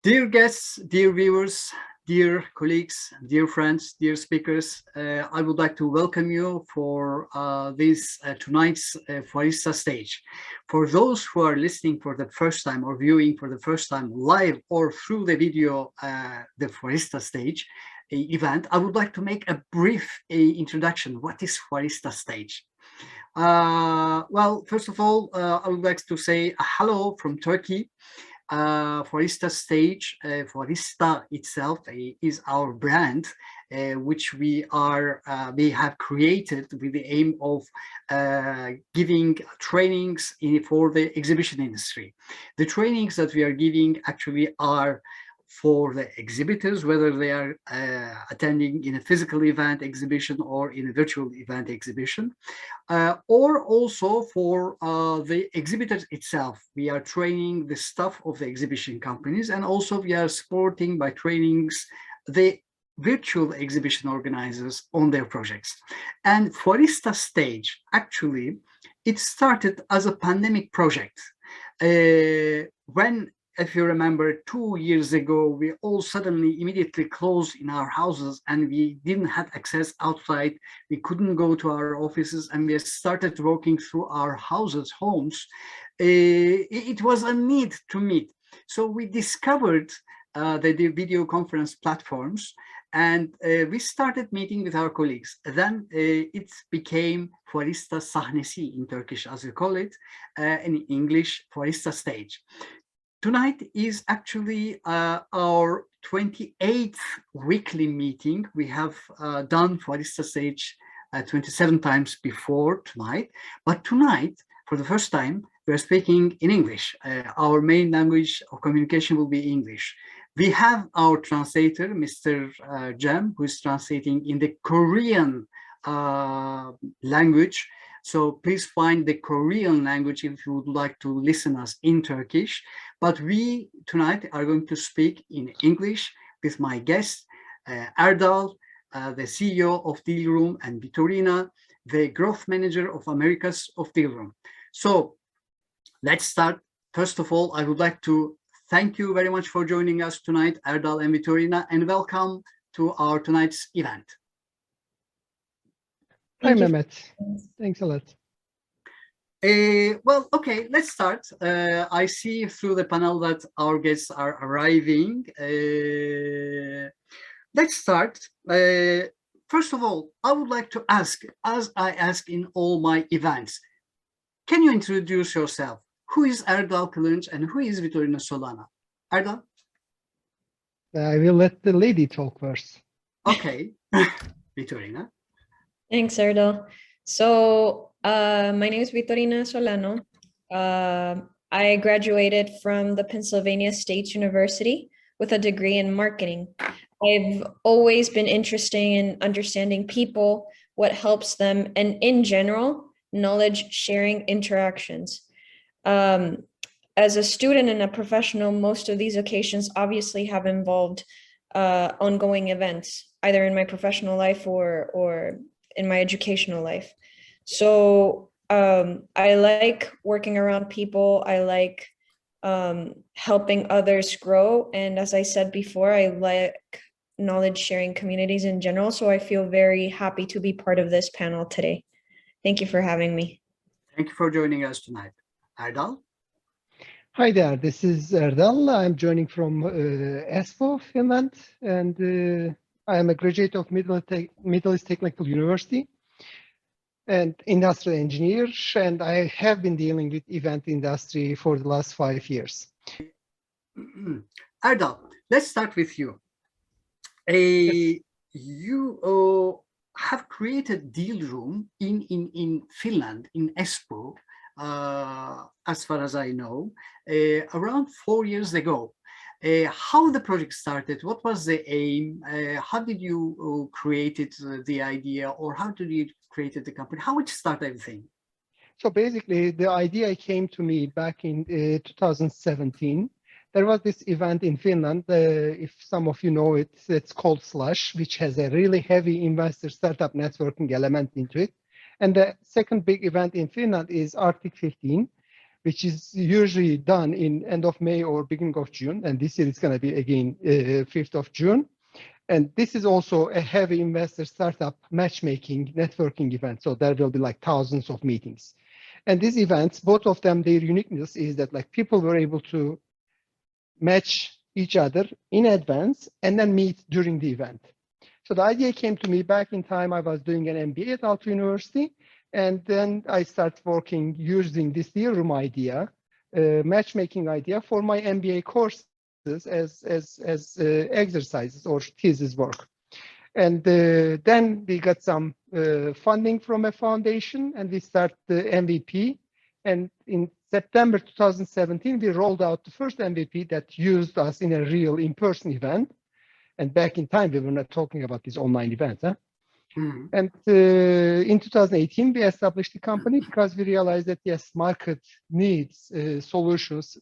Dear guests, dear viewers, dear colleagues, dear friends, dear speakers, I would like to welcome you for this tonight's Fuarista Stage. For those who are listening for the first time or viewing for the first time live or through the video, the Fuarista Stage event, I would like to make a brief introduction. What is Fuarista Stage? Well, first of all, I would like to say hello from Turkey. Fuarista Stage, Fuarista itself is our brand, which we have created with the aim of giving trainings for the exhibition industry. The trainings that we are giving actually are for the exhibitors, whether they are attending in a physical event exhibition or in a virtual event exhibition, or also for the exhibitors itself. We are training the staff of the exhibition companies, and also we are supporting by trainings the virtual exhibition organizers on their projects. And Fuarista Stage, actually, it started as a pandemic project. When, if you remember, 2 years ago, we all suddenly immediately closed in our houses and we didn't have access outside. We couldn't go to our offices and we started working through our houses, homes. It was a need to meet. So we discovered the video conference platforms, and we started meeting with our colleagues. Then it became Fuarista Sahnesi in Turkish, as we call it, in English, Fuarista Stage. Tonight is actually our 28th weekly meeting. We have done Fuarista Stage 27 times before tonight, but tonight, for the first time, we're speaking in English. Our main language of communication will be English. We have our translator, Mr. Jem, who is translating in the Korean language. So please find the Korean language if you would like to listen us in Turkish. But we tonight are going to speak in English with my guest, Erdal, the CEO of DealRoom, and Vittorina, the growth manager of Americas of DealRoom. So let's start. First of all, I would like to thank you very much for joining us tonight, Erdal and Vittorina, and welcome to our tonight's event. Hi, Mehmet. Thanks a lot. Well, okay, let's start. I see through the panel that our guests are arriving. Let's start. First of all, I would like to ask, as I ask in all my events, can you introduce yourself? Who is Erdal Kilinc and who is Vittorina Solano? Erdal? I will let the lady talk first. Okay, Vittorina. Thanks, Erdal. So my name is Vittorina Solano. I graduated from the Pennsylvania State University with a degree in marketing. I've always been interested in understanding people, what helps them, and in general, knowledge sharing interactions. As a student and a professional, most of these occasions obviously have involved ongoing events, either in my professional life or in my educational life. So I like working around people. I like helping others grow. And as I said before, I like knowledge sharing communities in general. So I feel very happy to be part of this panel today. Thank you for having me. Thank you for joining us tonight. Erdal? Hi there, this is Erdal. I'm joining from Espoo, Finland, and I am a graduate of Middle East Technical University and industrial engineer, and I have been dealing with event industry for the last 5 years. Erdal, let's start with you. Yes. You have created DealRoom in Finland, in Espoo, as far as I know, around 4 years ago. How the project started, what was the aim, how did you create it, the idea, or how did you create the company? How did you start everything? So basically, the idea came to me back in 2017. There was this event in Finland, if some of you know it, it's called Slush, which has a really heavy investor startup networking element into it. And the second big event in Finland is Arctic 15, which is usually done in end of May or beginning of June. And this year it's going to be again 5th of June. And this is also a heavy investor startup matchmaking networking event. So there will be like thousands of meetings. And these events, both of them, their uniqueness is that like people were able to match each other in advance and then meet during the event. So the idea came to me back in time. I was doing an MBA at Aalto University. And then I started working using this deal room idea, matchmaking idea for my MBA courses as exercises or thesis work. And then we got some funding from a foundation and we started the MVP. And in September 2017, we rolled out the first MVP that used us in a real in-person event. And back in time, we were not talking about these online events. Huh? Mm-hmm. And in 2018, we established the company because we realized that, yes, market needs solutions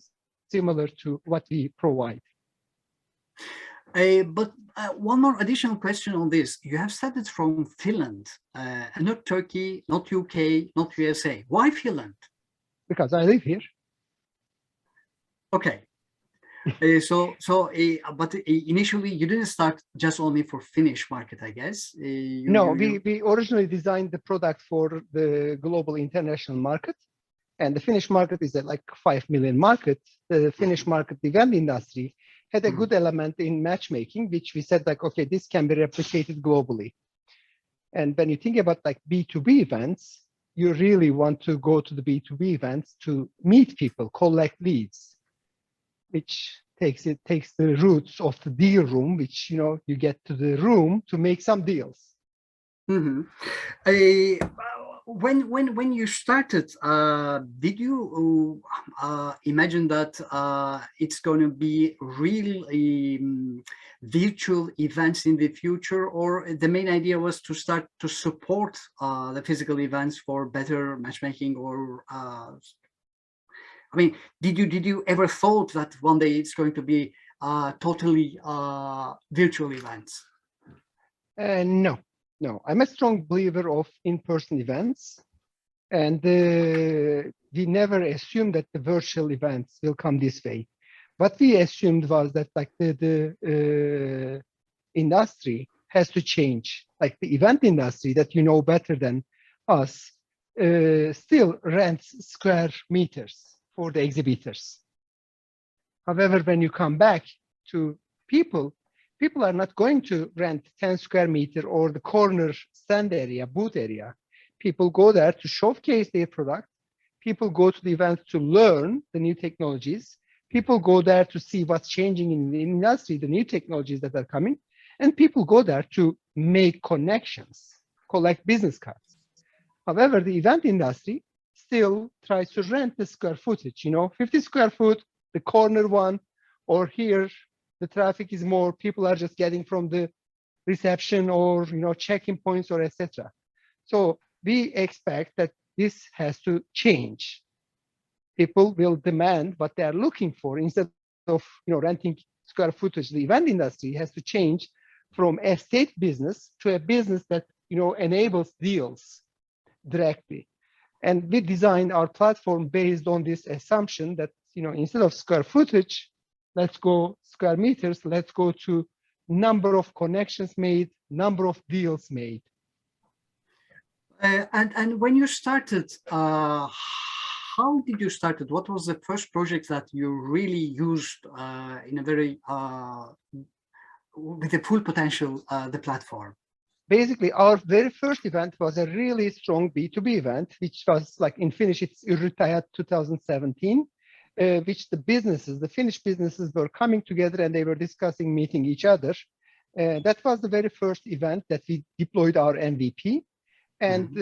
similar to what we provide. But one more additional question on this. You have started from Finland, and not Turkey, not UK, not USA. Why Finland? Because I live here. Okay. But initially you didn't start just only for Finnish market, I guess. We originally designed the product for the global international market, and the Finnish market is like 5 million market. The Finnish market, the event industry, had a good element in matchmaking, which we said like, okay, this can be replicated globally. And when you think about like B2B events, you really want to go to the B2B events to meet people, collect leads, which takes the roots of the deal room, which, you know, you get to the room to make some deals. Mm-hmm. When you started, did you imagine that it's going to be real virtual events in the future, or the main idea was to start to support the physical events for better matchmaking? Or I mean, did you ever thought that one day it's going to be totally virtual events? No, I'm a strong believer of in-person events, and we never assumed that the virtual events will come this way. What we assumed was that like the industry has to change. Like the event industry that you know better than us still rents square meters for the exhibitors. However, when you come back to people are not going to rent 10 square meter or the corner stand area, booth area. People go there to showcase their product. People go to the event to learn the new technologies. People go there to see what's changing in the industry, the new technologies that are coming. And people go there to make connections, collect business cards. However, the event industry still tries to rent the square footage, 50 square foot, the corner one, or here, the traffic is more, people are just getting from the reception or, check-in points or etc. So we expect that this has to change. People will demand what they are looking for instead of, renting square footage. The event industry has to change from estate business to a business that, enables deals directly. And we designed our platform based on this assumption that, instead of square footage, let's go square meters, let's go to number of connections made, number of deals made. And when you started, how did you start it? What was the first project that you really used in a very, with the full potential, the platform? Basically, our very first event was a really strong B2B event, which was like in Finnish, it's Yrittäjät 2017. Which the Finnish businesses were coming together and they were discussing, meeting each other. That was the very first event that we deployed our MVP. And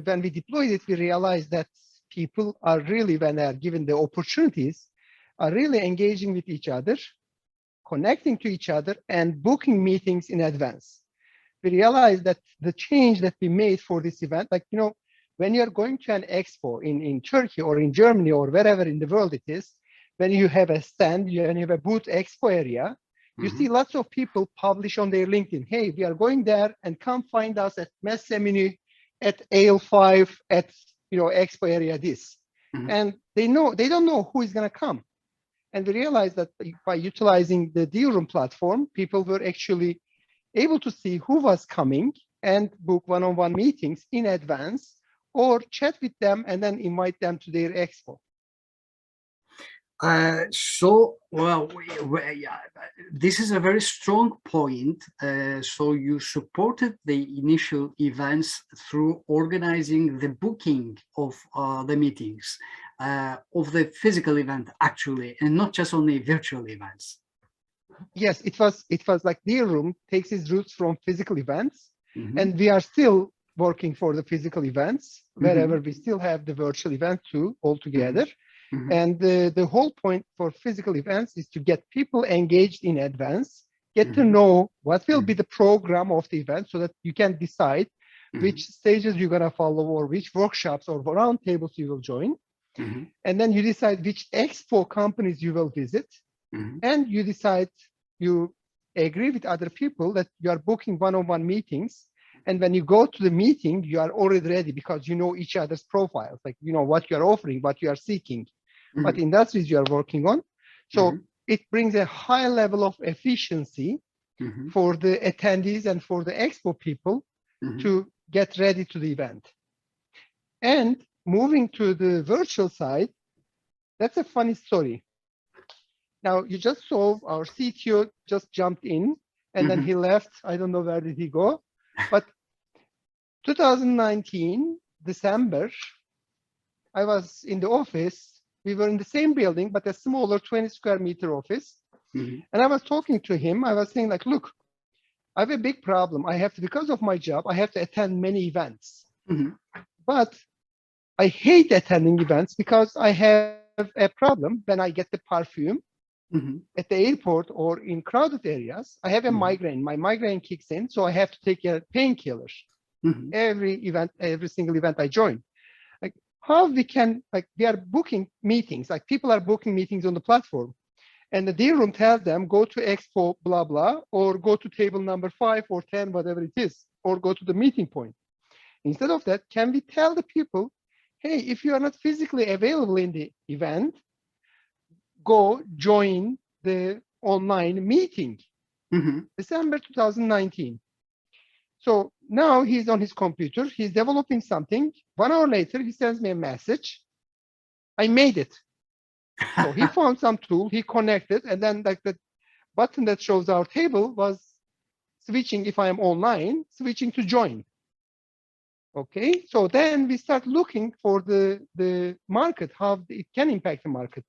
when we deployed it, we realized that people are really, when they are given the opportunities, are really engaging with each other, connecting to each other, and booking meetings in advance. We realized that the change that we made for this event, when you're going to an expo in Turkey or in Germany or wherever in the world it is, when you have a stand, you have a booth expo area, you see lots of people publish on their LinkedIn, hey, we are going there and come find us at Messemini, at Ale5, at expo area this. and they don't know who is going to come. And we realized that by utilizing the DealRoom platform, people were actually able to see who was coming and book one-on-one meetings in advance, or chat with them and then invite them to their expo. Yeah, this is a very strong point. So you supported the initial events through organizing the booking of the meetings, of the physical event actually, and not just only virtual events. Yes, it was like DealRoom takes its roots from physical events, and we are still working for the physical events wherever we still have the virtual event too altogether. And the whole point for physical events is to get people engaged in advance, get to know what will be the program of the event so that you can decide which stages you're going to follow or which workshops or roundtables you will join. And then you decide which expo companies you will visit. And you decide, you agree with other people that you are booking one-on-one meetings. And when you go to the meeting, you are already ready because you know each other's profiles, like you know what you are offering, what you are seeking, what industries you are working on. So it brings a high level of efficiency for the attendees and for the expo people to get ready to the event. And moving to the virtual side, that's a funny story. Now, you just saw our CTO just jumped in and then he left. I don't know where did he go, but 2019, December, I was in the office. We were in the same building, but a smaller 20 square meter office. And I was talking to him. I was saying like, look, I have a big problem. I have to, because of my job, I have to attend many events. But I hate attending events because I have a problem when I get the perfume at the airport or in crowded areas. I have a migraine. My migraine kicks in, so I have to take a painkiller every event, every single event I join. Like how we can, like we are booking meetings, like people are booking meetings on the platform, and the DealRoom tells them go to expo blah blah, or go to table number 5 or 10, whatever it is, or go to the meeting point. Instead of that, can we tell the people, hey, if you are not physically available in the event, go join the online meeting. December 2019. So now he's on his computer, he's developing something. 1 hour later, he sends me a message. I made it. So he found some tool, he connected, and then like the button that shows our table was switching, if I am online, switching to join. Okay, so then we start looking for the market, how it can impact the market.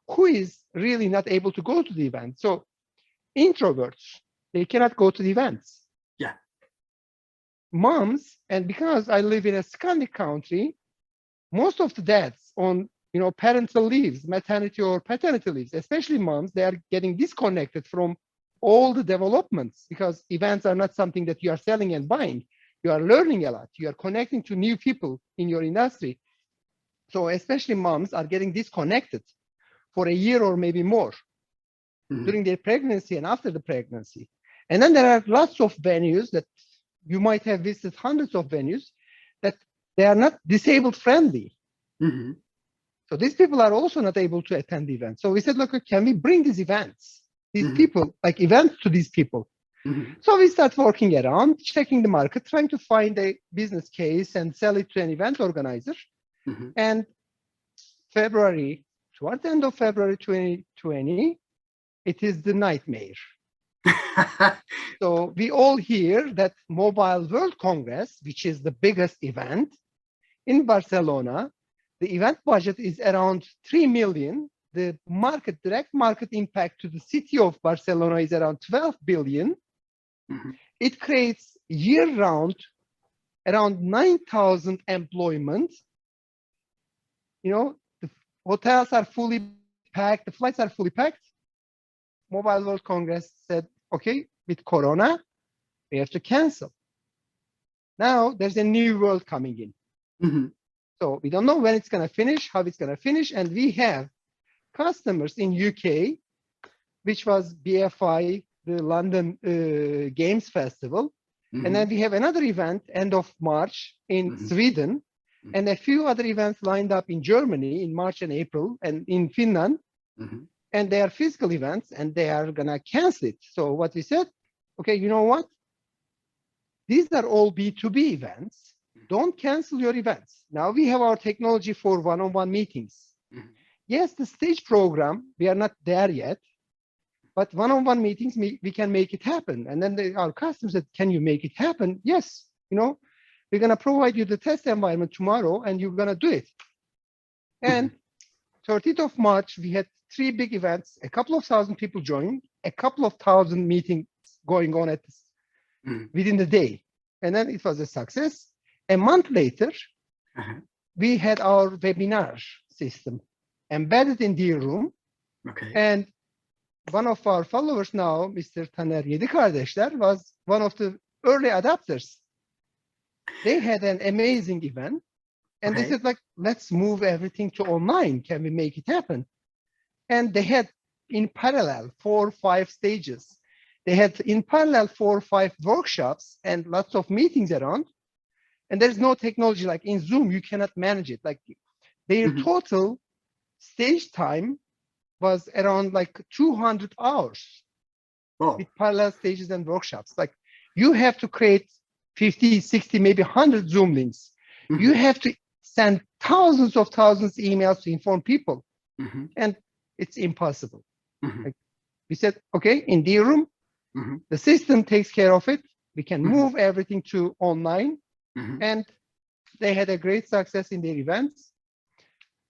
Who is really not able to go to the event? So introverts, they cannot go to the events. Yeah. Moms, and because I live in a Scandinavian country, most of the dads on parental leaves, maternity or paternity leaves, especially moms, they are getting disconnected from all the developments because events are not something that you are selling and buying. You are learning a lot. You are connecting to new people in your industry. So especially moms are getting disconnected for a year or maybe more during their pregnancy and after the pregnancy. And then there are lots of venues that you might have visited, hundreds of venues that they are not disabled friendly. So these people are also not able to attend the event. So we said, look, can we bring these events, these people, like events to these people? So we start working around, checking the market, trying to find a business case and sell it to an event organizer. And February, toward the end of February 2020, it is the nightmare. So we all hear that Mobile World Congress, which is the biggest event in Barcelona, the event budget is around 3 million. The direct market impact to the city of Barcelona is around 12 billion. It creates year-round around 9,000 employment. The hotels are fully packed, the flights are fully packed. Mobile World Congress said, okay, with Corona, we have to cancel. Now there's a new world coming in. So we don't know when it's going to finish, how it's going to finish. And we have customers in UK, which was BFI, the London Games Festival. And then we have another event end of March in Sweden, and a few other events lined up in Germany in March and April, and in Finland. And they are physical events, and they are gonna cancel it. So what we said, okay, you know what? These are all B2B events. Don't cancel your events. Now we have our technology for one-on-one meetings. Yes, the stage program, we are not there yet, but one-on-one meetings, we can make it happen. And then our customers said, can you make it happen? Yes, you know, we're gonna provide you the test environment tomorrow, and you're gonna do it. And 30th of March, we had 3 big events, a couple of thousand people joined, a couple of thousand meetings going on at this, within the day. And then it was a success. A month later, we had our webinar system embedded in DealRoom. And one of our followers now, Mr. Taner Yedi Kardeşler, was one of the early adopters. They had an amazing event. And they said, like, let's move everything to online. Can we make it happen? And they had in parallel 4 or 5 stages. They had in parallel 4 or 5 workshops and lots of meetings around. And there's no technology like in Zoom, you cannot manage it. Like their total stage time was around like 200 hours with parallel stages and workshops. Like you have to create 50, 60, maybe 100 Zoom links. You have to send thousands of emails to inform people. And it's impossible. Like we said, okay, in DealRoom, the system takes care of it. We can move everything to online. And they had a great success in their events.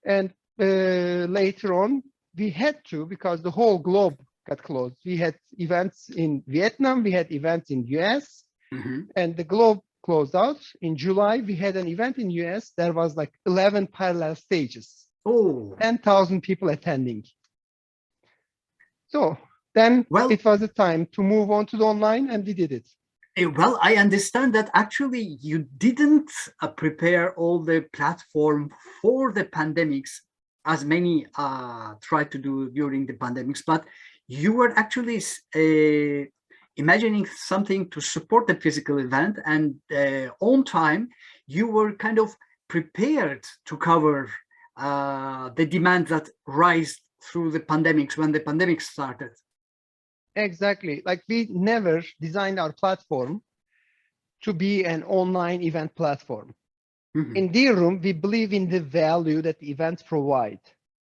And later on, we had to, because the whole globe got closed. We had events in Vietnam, we had events in US, and the globe closed out. In July, we had an event in US. There was like 11 parallel stages. 10,000 people attending. So then it was the time to move on to the online, and we did it. Well, I understand that actually you didn't prepare all the platform for the pandemics, as many tried to do during the pandemics, but you were actually imagining something to support the physical event, and on time, you were kind of prepared to cover the demand that rise through the pandemics when the pandemic started. Exactly. Like we never designed our platform to be an online event platform. In DealRoom, we believe in the value that events provide.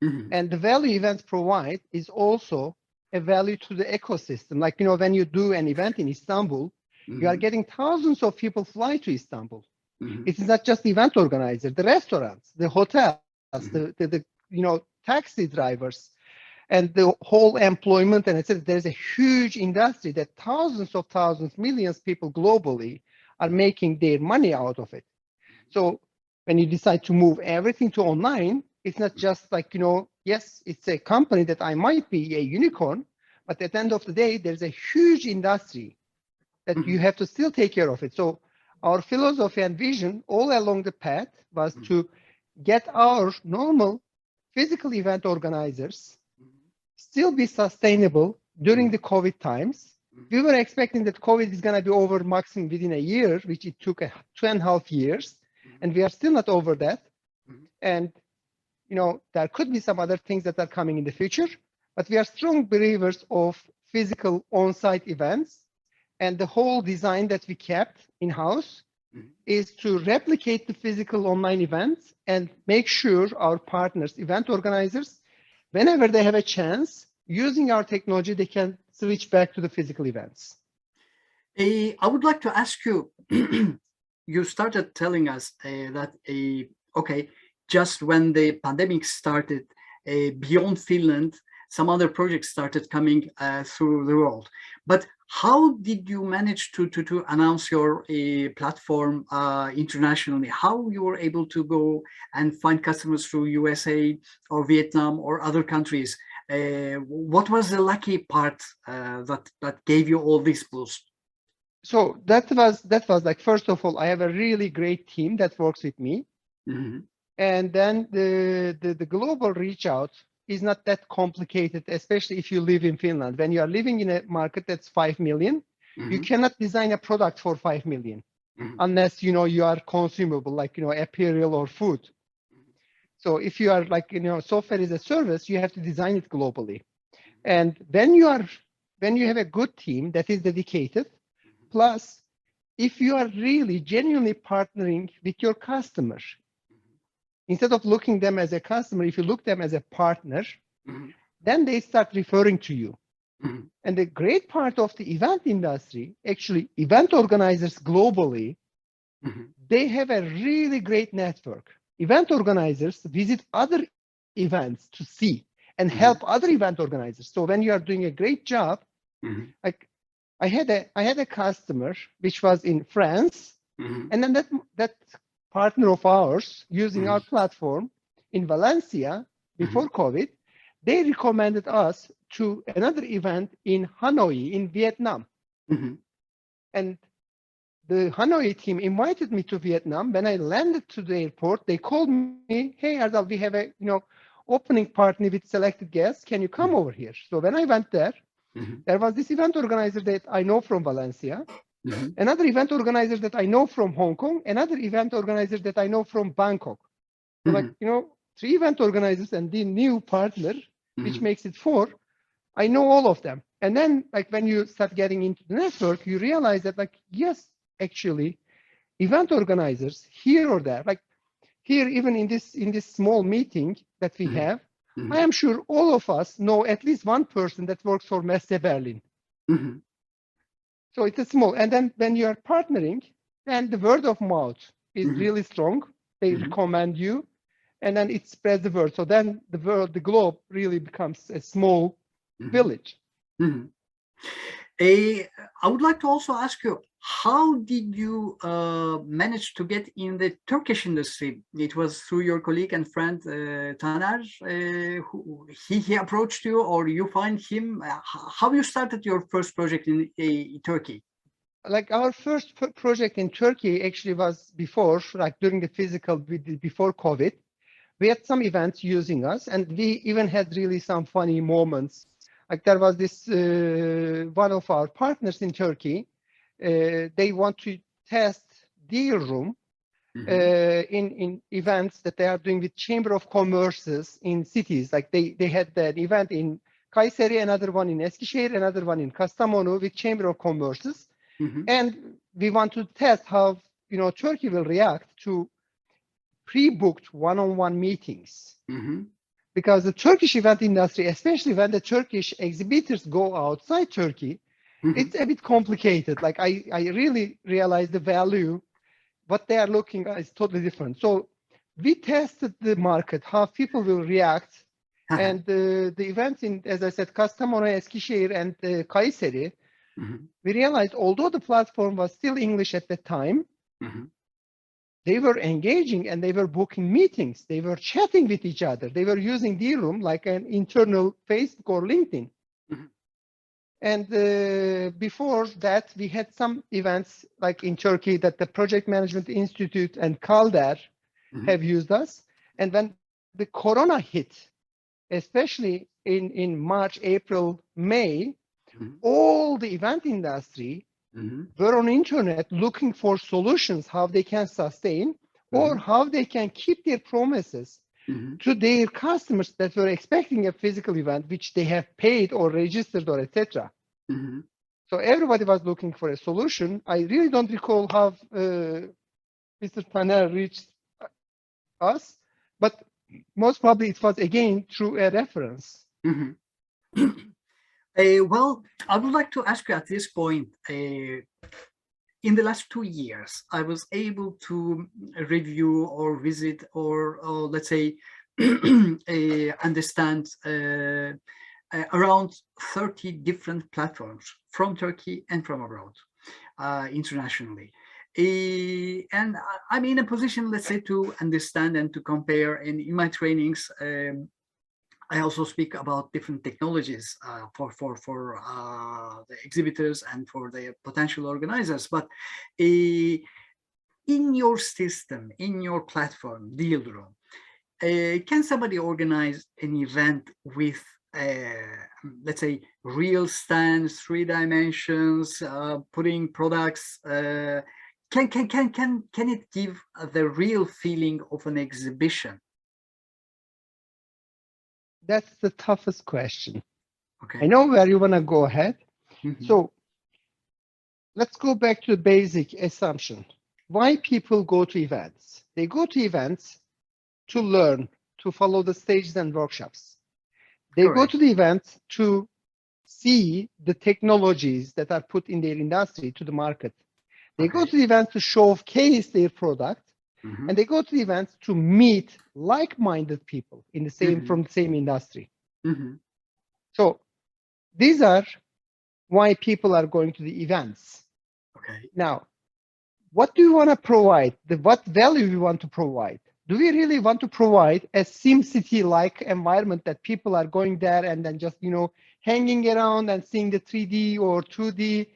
And the value events provide is also a value to the ecosystem. Like, you know, when you do an event in Istanbul, you are getting thousands of people fly to Istanbul. It's not just the event organizer, the restaurants, the hotels, the you know, taxi drivers, and the whole employment. And it's, there's a huge industry that thousands, millions of people globally are making their money out of it. So when you decide to move everything to online, it's not just like, you know, yes, it's a company that I might be a unicorn, but at the end of the day, there's a huge industry that you have to still take care of it. So our philosophy and vision all along the path was to get our normal physical event organizers still be sustainable during the COVID times. We were expecting that COVID is going to be over maximum within a year, which it took 2.5 years. And we are still not over that. And, you know, there could be some other things that are coming in the future, but we are strong believers of physical on-site events. And the whole design that we kept in-house is to replicate the physical online events and make sure our partners, event organizers, whenever they have a chance, using our technology, they can switch back to the physical events. I would like to ask you, you started telling us that, okay, just when the pandemic started, beyond Finland, some other projects started coming through the world. But how did you manage to announce your platform internationally? How you were able to go and find customers through USA or Vietnam or other countries? What was the lucky part that gave you all this boost? So that was like, first of all, I have a really great team that works with me. And then the global reach out is not that complicated, especially if you live in Finland. When you are living in a market that's 5 million, you cannot design a product for 5 million. unless, you know, you are consumable, like, you know, apparel or food. So if you are like, you know, software as a service, you have to design it globally. And when you have a good team that is dedicated, plus if you are really genuinely partnering with your customer, instead of looking them as a customer, if you look them as a partner, then they start referring to you. And the great part of the event industry, actually event organizers globally, they have a really great network. Event organizers visit other events to see and help other event organizers. So when you are doing a great job, like I had a customer which was in France, and then that partner of ours using our platform in Valencia before COVID, they recommended us to another event in Hanoi in Vietnam. And the Hanoi team invited me to Vietnam. When I landed to the airport, they called me, "Hey, Erdal, we have a, you know, opening party with selected guests. Can you come over here?" So when I went there, there was this event organizer that I know from Valencia, another event organizer that I know from Hong Kong, another event organizer that I know from Bangkok. So like, you know, 3 event organizers and the new partner, which makes it 4, I know all of them. And then like when you start getting into the network, you realize that like, yes, actually, event organizers here or there, like here, even in this small meeting that we have, I am sure all of us know at least one person that works for Messe Berlin. So it's a small, and then when you are partnering, then the word of mouth is really strong. They recommend you, and then it spreads the word. So then the globe really becomes a small village. I would like to also ask you, how did you manage to get in the Turkish industry? It was through your colleague and friend Taner, who he approached you, or you find him? How you started your first project in Turkey? Like our first project in Turkey actually was before, like during the physical, before COVID. We had some events using us, and we even had really some funny moments. Like there was this one of our partners in Turkey. They want to test DealRoom in events that they are doing with Chamber of Commerces in cities. Like they had that event in Kayseri, another one in Eskişehir, another one in Kastamonu with Chamber of Commerces. And we want to test how, you know, Turkey will react to pre-booked one-on-one meetings. Because the Turkish event industry, especially when the Turkish exhibitors go outside Turkey, it's a bit complicated. Like I really realized the value, what they are looking at is totally different. So we tested the market, how people will react. And the events in, as I said, Kastamonu, Eskişehir, and Kayseri, we realized although the platform was still English at the time, they were engaging and they were booking meetings. They were chatting with each other. They were using DealRoom like an internal Facebook or LinkedIn. And before that, we had some events like in Turkey that the Project Management Institute and Calder have used us. And when the Corona hit, especially in March, April, May, all the event industry were on internet looking for solutions, how they can sustain or how they can keep their promises to their customers that were expecting a physical event, which they have paid or registered or etc. So everybody was looking for a solution. I really don't recall how Mr. Taner reached us, but most probably it was again through a reference. Well, I would like to ask you at this point, in the last 2 years, I was able to review or visit or let's say, understand around 30 different platforms from Turkey and from abroad, internationally. And I'm in a position, let's say, to understand and to compare. And in my trainings, I also speak about different technologies for the exhibitors and for the potential organizers. But in your system, in your platform, DealRoom, can somebody organize an event with, let's say, real stands, 3 dimensions, putting products can it give the real feeling of an exhibition? That's the toughest question. Okay. I know where you want to go ahead. Mm-hmm. So let's go back to the basic assumption. Why people go to events? They go to events to learn, to follow the stages and workshops. They go Correct. to the event to see the technologies that are put in their industry to the market. They go to the event to showcase their product, Mm-hmm. and they go to the event to meet like-minded people in the same from the same industry. Mm-hmm. So these are why people are going to the events. Okay. Now, what do you want to provide? What value we want to provide? Do we really want to provide a SimCity-like environment that people are going there and then just, hanging around and seeing the 3D or 2D?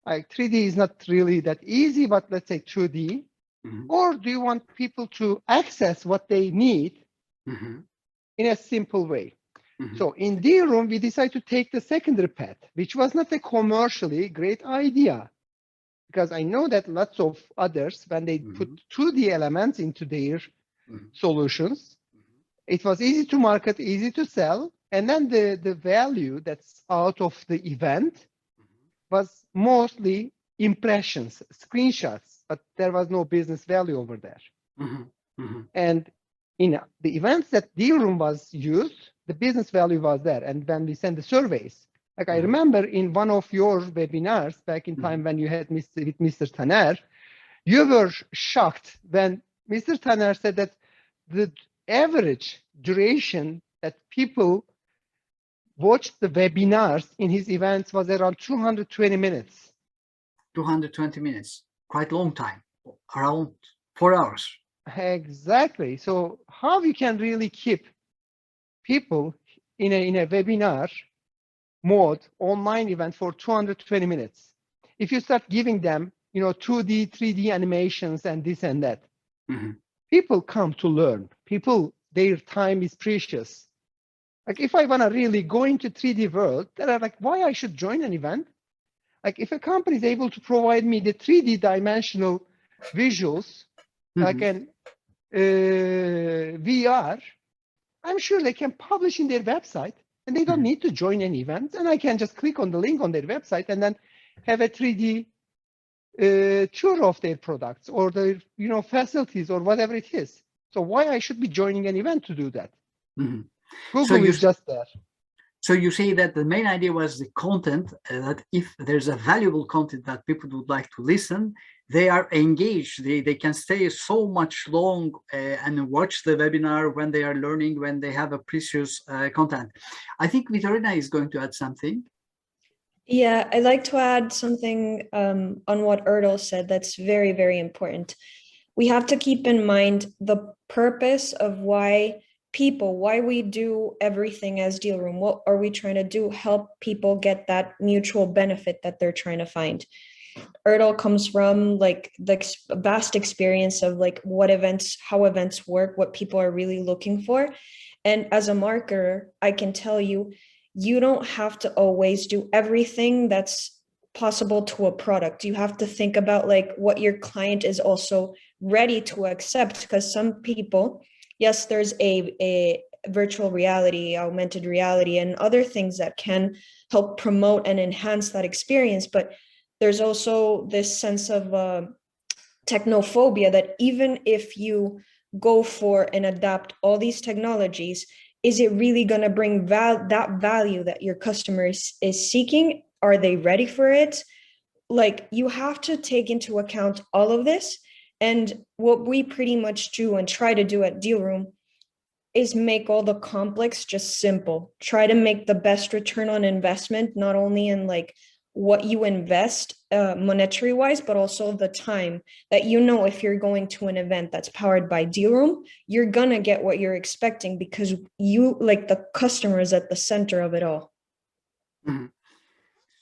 Like 3D is not really that easy, but let's say 2D. Mm-hmm. Or do you want people to access what they need Mm-hmm. in a simple way? Mm-hmm. So in DealRoom, we decided to take the secondary path, which was not a commercially great idea. Because I know that lots of others, when they put 2D elements into their solutions, it was easy to market, easy to sell. And then the value that's out of the event was mostly impressions, screenshots, but there was no business value over there. Mm-hmm. Mm-hmm. And in the events that DealRoom was used, the business value was there. And when we sent the surveys, like I remember in one of your webinars back in time when you had with Mr. Taner, you were shocked when Mr. Taner said that the average duration that people watched the webinars in his events was around 220 minutes. 220 minutes, quite a long time, around 4 hours. Exactly. So how we can really keep people in a webinar mode online event for 220 minutes? If you start giving them, 2D, 3D animations and this and that, people come to learn. People, their time is precious. Like if I want to really go into 3D world, then I'm like, why I should join an event? Like if a company is able to provide me the 3D dimensional visuals, like an VR, I'm sure they can publish in their website and they don't need to join an event. And I can just click on the link on their website and then have a 3D tour of their products or their, facilities or whatever it is. So why I should be joining an event to do that? Google is just there. So you say that the main idea was the content, that if there's a valuable content that people would like to listen, they are engaged. They can stay so much long and watch the webinar when they are learning, when they have a precious content. I think Vittorina is going to add something. Yeah, I'd like to add something on what Erdal said that's very, very important. We have to keep in mind the purpose of why we do everything as DealRoom. What are we trying to do? Help people get that mutual benefit that they're trying to find. Erdal comes from like the vast experience of like how events work, what people are really looking for. And as a marketer, I can tell you, you don't have to always do everything that's possible to a product. You have to think about like what your client is also ready to accept, because some people, yes, there's a virtual reality, augmented reality, and other things that can help promote and enhance that experience. But there's also this sense of technophobia that even if you go for and adapt all these technologies, is it really going to bring that value that your customer is seeking? Are they ready for it? Like, you have to take into account all of this. And what we pretty much do and try to do at DealRoom is make all the complex just simple. Try to make the best return on investment, not only in like what you invest monetary wise, but also the time that, if you're going to an event that's powered by DealRoom, you're gonna get what you're expecting because you, like, the customer is at the center of it all.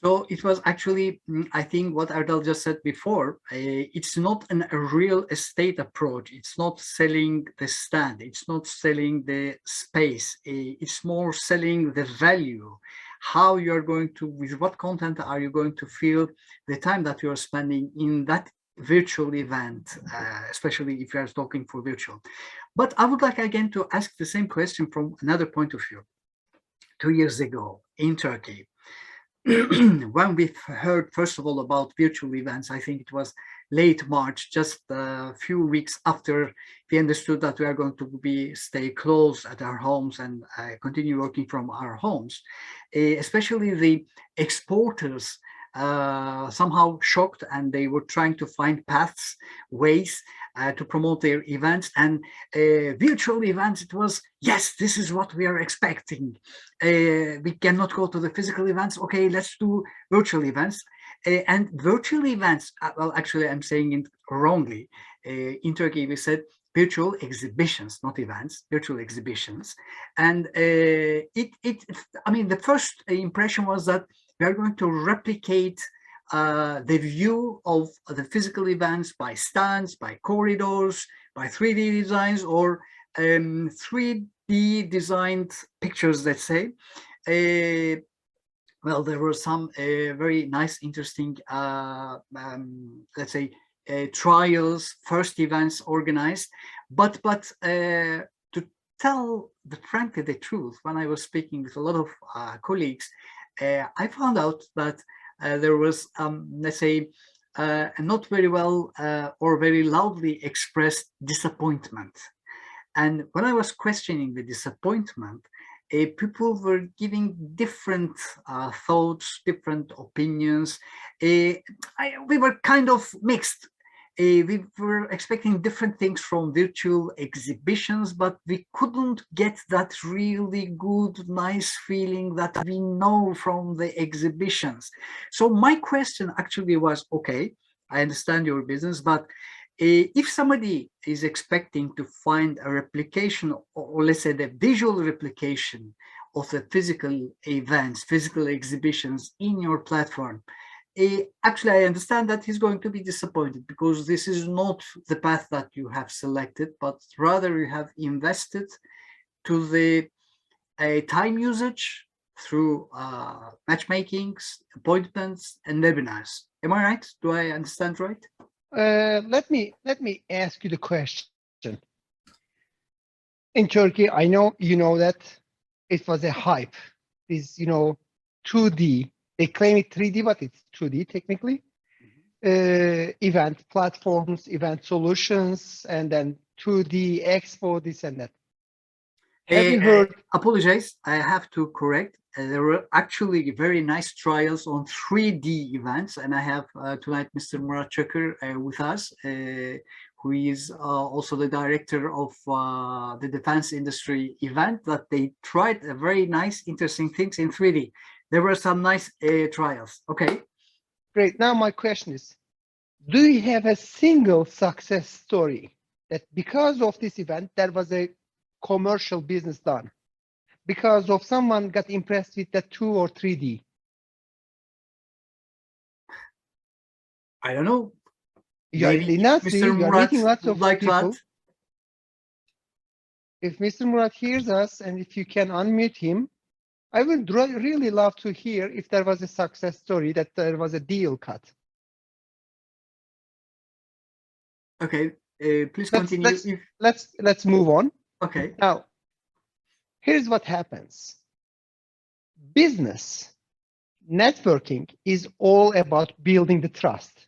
So it was actually, I think what Erdal just said before, it's not a real estate approach. It's not selling the stand. It's not selling the space. It's more selling the value. How you're going to, with what content are you going to feel the time that you're spending in that virtual event, especially if you are talking for virtual. But I would like again to ask the same question from another point of view. 2 years ago in Turkey, when we heard first of all about virtual events, I think it was late March, just a few weeks after we understood that we are going to stay close at our homes and continue working from our homes, especially the exporters somehow shocked, and they were trying to find paths, ways to promote their events. And virtual events, it was, yes, this is what we are expecting. We cannot go to the physical events. Okay, let's do virtual events. And virtual events, well, actually, I'm saying it wrongly. In Turkey, we said virtual exhibitions, not events, virtual exhibitions. And I mean, the first impression was that we are going to replicate the view of the physical events by stands, by corridors, by 3D designs, or 3D designed pictures, let's say. Well, there were some very nice, interesting, let's say, trials, first events organized. But to tell frankly the truth, when I was speaking with a lot of colleagues, I found out that there was, let's say, not very well or very loudly expressed disappointment. And when I was questioning the disappointment, people were giving different thoughts, different opinions. We were kind of mixed. We were expecting different things from virtual exhibitions, but we couldn't get that really good, nice feeling that we know from the exhibitions. So my question actually was, okay, I understand your business, but if somebody is expecting to find a replication, or let's say the visual replication of the physical events, physical exhibitions in your platform, actually, I understand that he's going to be disappointed, because this is not the path that you have selected, but rather you have invested to the time usage through matchmakings, appointments, and webinars. Am I right? Do I understand right? Let me ask you the question. In Turkey, I know you know that it was a hype. This 2D. They claim it 3D, but it's 2D technically. Event platforms, event solutions, and then 2D expo, this and that. Have you heard? Apologize, I have to correct. There were actually very nice trials on 3D events, and I have tonight Mr. Murat Çakır with us, who is also the director of the defense industry event, that they tried very nice, interesting things in 3D. There were some nice trials. Okay. Great. Now my question is, do you have a single success story that because of this event, there was a commercial business done? Because of someone got impressed with that 2 or 3D? I don't know. You are in the industry, you are meeting lots of people. That. If Mr. Murat hears us, and if you can unmute him, I would really love to hear if there was a success story, that there was a deal cut. Okay, please continue. Let's move on. Okay. Now, here's what happens. Business networking is all about building the trust.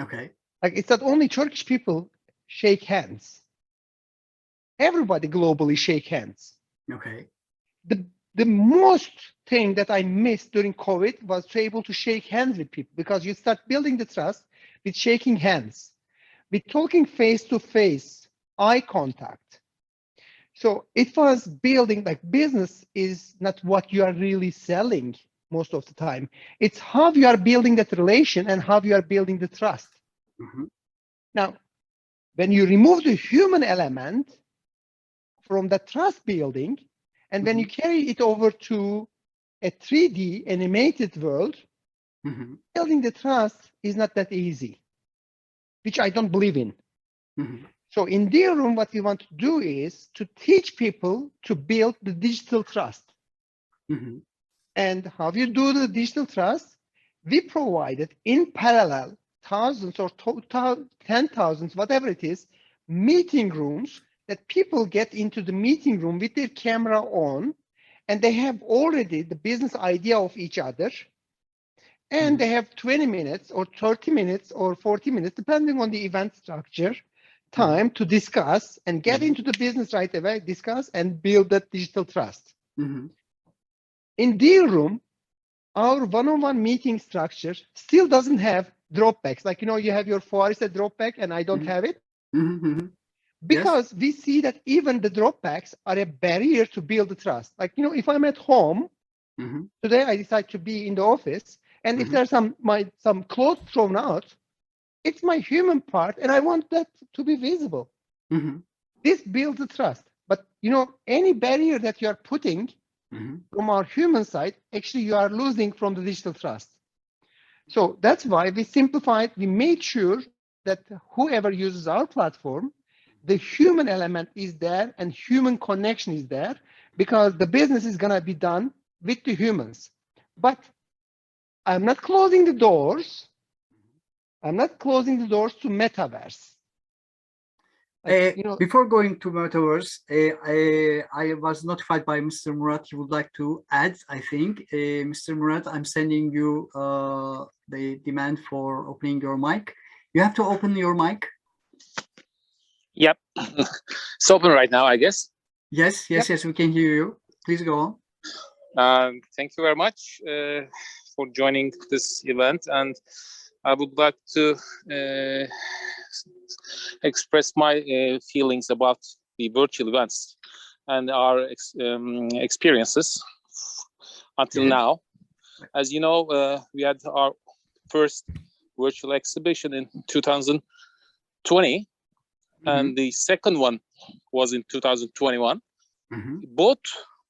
Okay. Like, it's not only Turkish people shake hands. Everybody globally shake hands. Okay. The most thing that I missed during COVID was to be able to shake hands with people, because you start building the trust with shaking hands, with talking face to face, eye contact. So it was building, like, business is not what you are really selling most of the time. It's how you are building that relation and how you are building the trust. Mm-hmm. Now, when you remove the human element from the trust building, and when you carry it over to a 3D animated world, building the trust is not that easy, which I don't believe in. So in DealRoom, what we want to do is to teach people to build the digital trust. And how you do the digital trust, we provided in parallel thousands or 10,000s, whatever it is, meeting rooms that people get into the meeting room with their camera on, and they have already the business idea of each other. And they have 20 minutes or 30 minutes or 40 minutes, depending on the event structure, time to discuss and get into the business right away, discuss and build that digital trust. In Deal Room, our one-on-one meeting structure still doesn't have dropbacks. Like, you have your Fuarista dropback and I don't have it. Because we see that even the dropbacks are a barrier to build the trust. Like, if I'm at home, today I decide to be in the office, and if there's some clothes thrown out, it's my human part, and I want that to be visible. This builds the trust. But any barrier that you are putting from our human side, actually you are losing from the digital trust. So that's why we simplified. We made sure that whoever uses our platform, the human element is there and human connection is there, because the business is going to be done with the humans. But I'm not closing the doors. I'm not closing the doors to Metaverse. Before going to Metaverse, I was notified by Mr. Murat. He would like to add, I think. Mr. Murat, I'm sending you the demand for opening your mic. You have to open your mic. Yep, it's open right now, I guess. Yes, we can hear you. Please go on. Thank you very much for joining this event, and I would like to express my feelings about the virtual events and our experiences until now. As you know, we had our first virtual exhibition in 2020, and the second one was in 2021. Both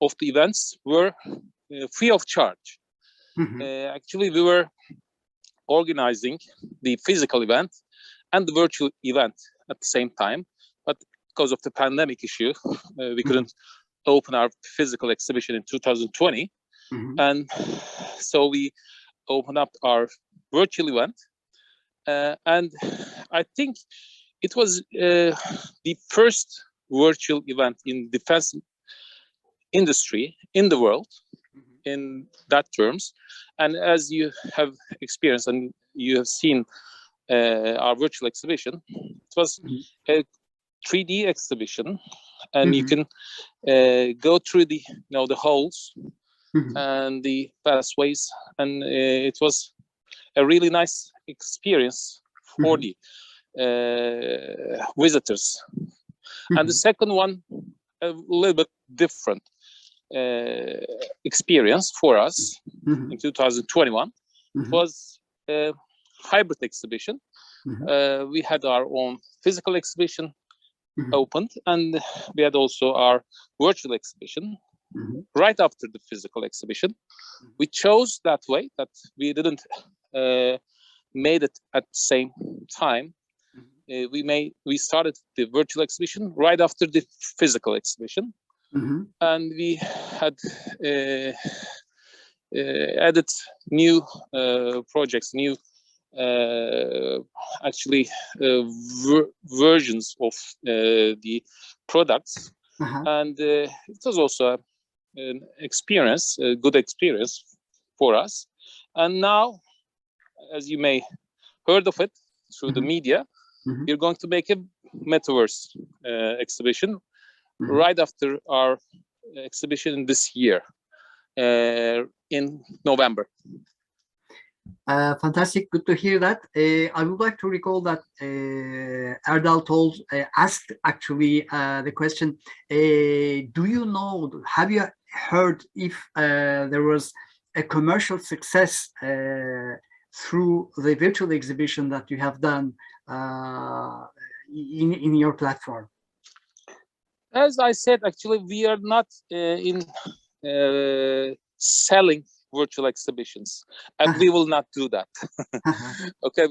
of the events were free of charge. Actually, we were organizing the physical event and the virtual event at the same time, but because of the pandemic issue, we couldn't open our physical exhibition in 2020, and so we opened up our virtual event, and I think it was the first virtual event in defense industry in the world in that terms. And as you have experienced and you have seen our virtual exhibition, it was a 3D exhibition, and you can go through the the halls and the pathways, and it was a really nice experience for the visitors. And the second one, a little bit different experience for us in 2021. It was a hybrid exhibition. We had our own physical exhibition opened, and we had also our virtual exhibition right after the physical exhibition. We chose that way, that we didn't made it at the same time. We started the virtual exhibition right after the physical exhibition, and we had added new projects, new versions of the products, and it was also an experience, a good experience for us. And now, as you may heard of it through the media, we're going to make a Metaverse exhibition right after our exhibition this year in November. Fantastic, good to hear that. I would like to recall that Erdal asked actually the question, do you know, have you heard if there was a commercial success through the virtual exhibition that you have done in your platform? As I said, actually, we are not in selling virtual exhibitions, and we will not do that. Okay,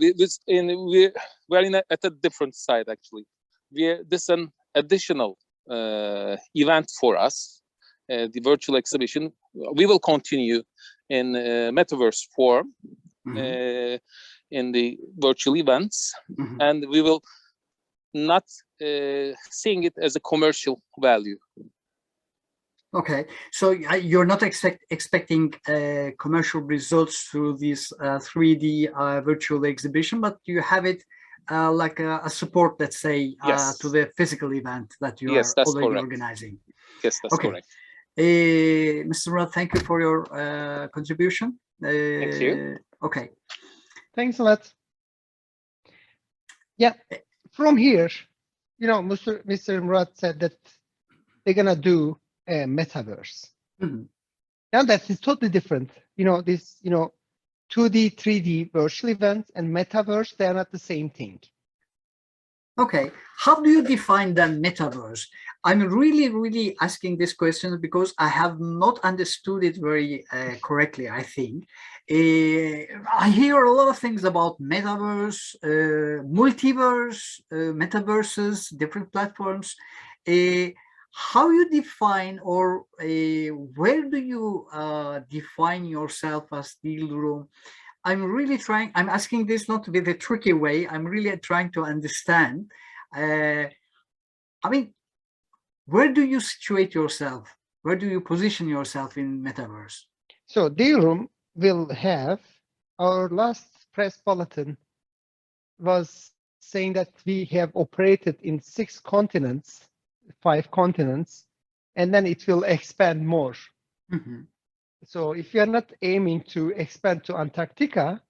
we're at a different side, actually. This is an additional event for us, the virtual exhibition. We will continue in Metaverse form. in the virtual events, and we will not seeing it as a commercial value. Okay, so you're not expecting commercial results through this 3D virtual exhibition, but you have it like a support, let's say, Yes. to the physical event that you Yes, are that's already correct. organizing. Yes, that's Okay. correct. Mr. Murat, thank you for your contribution. Thank you. Okay. Thanks a lot. Yeah, from here, you know, Mr. Murat said that they're gonna do a metaverse. Now that is totally different. You know, this, you know, 2D, 3D virtual events and metaverse, they're not the same thing. Okay, how do you define the metaverse? I'm really asking this question because I have not understood it very correctly, I think. I hear a lot of things about metaverse, multiverse, metaverses, different platforms. How you define, or where do you define yourself as DealRoom? I'm asking this not with a tricky way. I'm really trying to understand. I mean, where do you situate yourself? Where do you position yourself in metaverse? So DealRoom will have, our last press bulletin was saying that we have operated in 6 continents, 5 continents, and then it will expand more. So if you're not aiming to expand to Antarctica,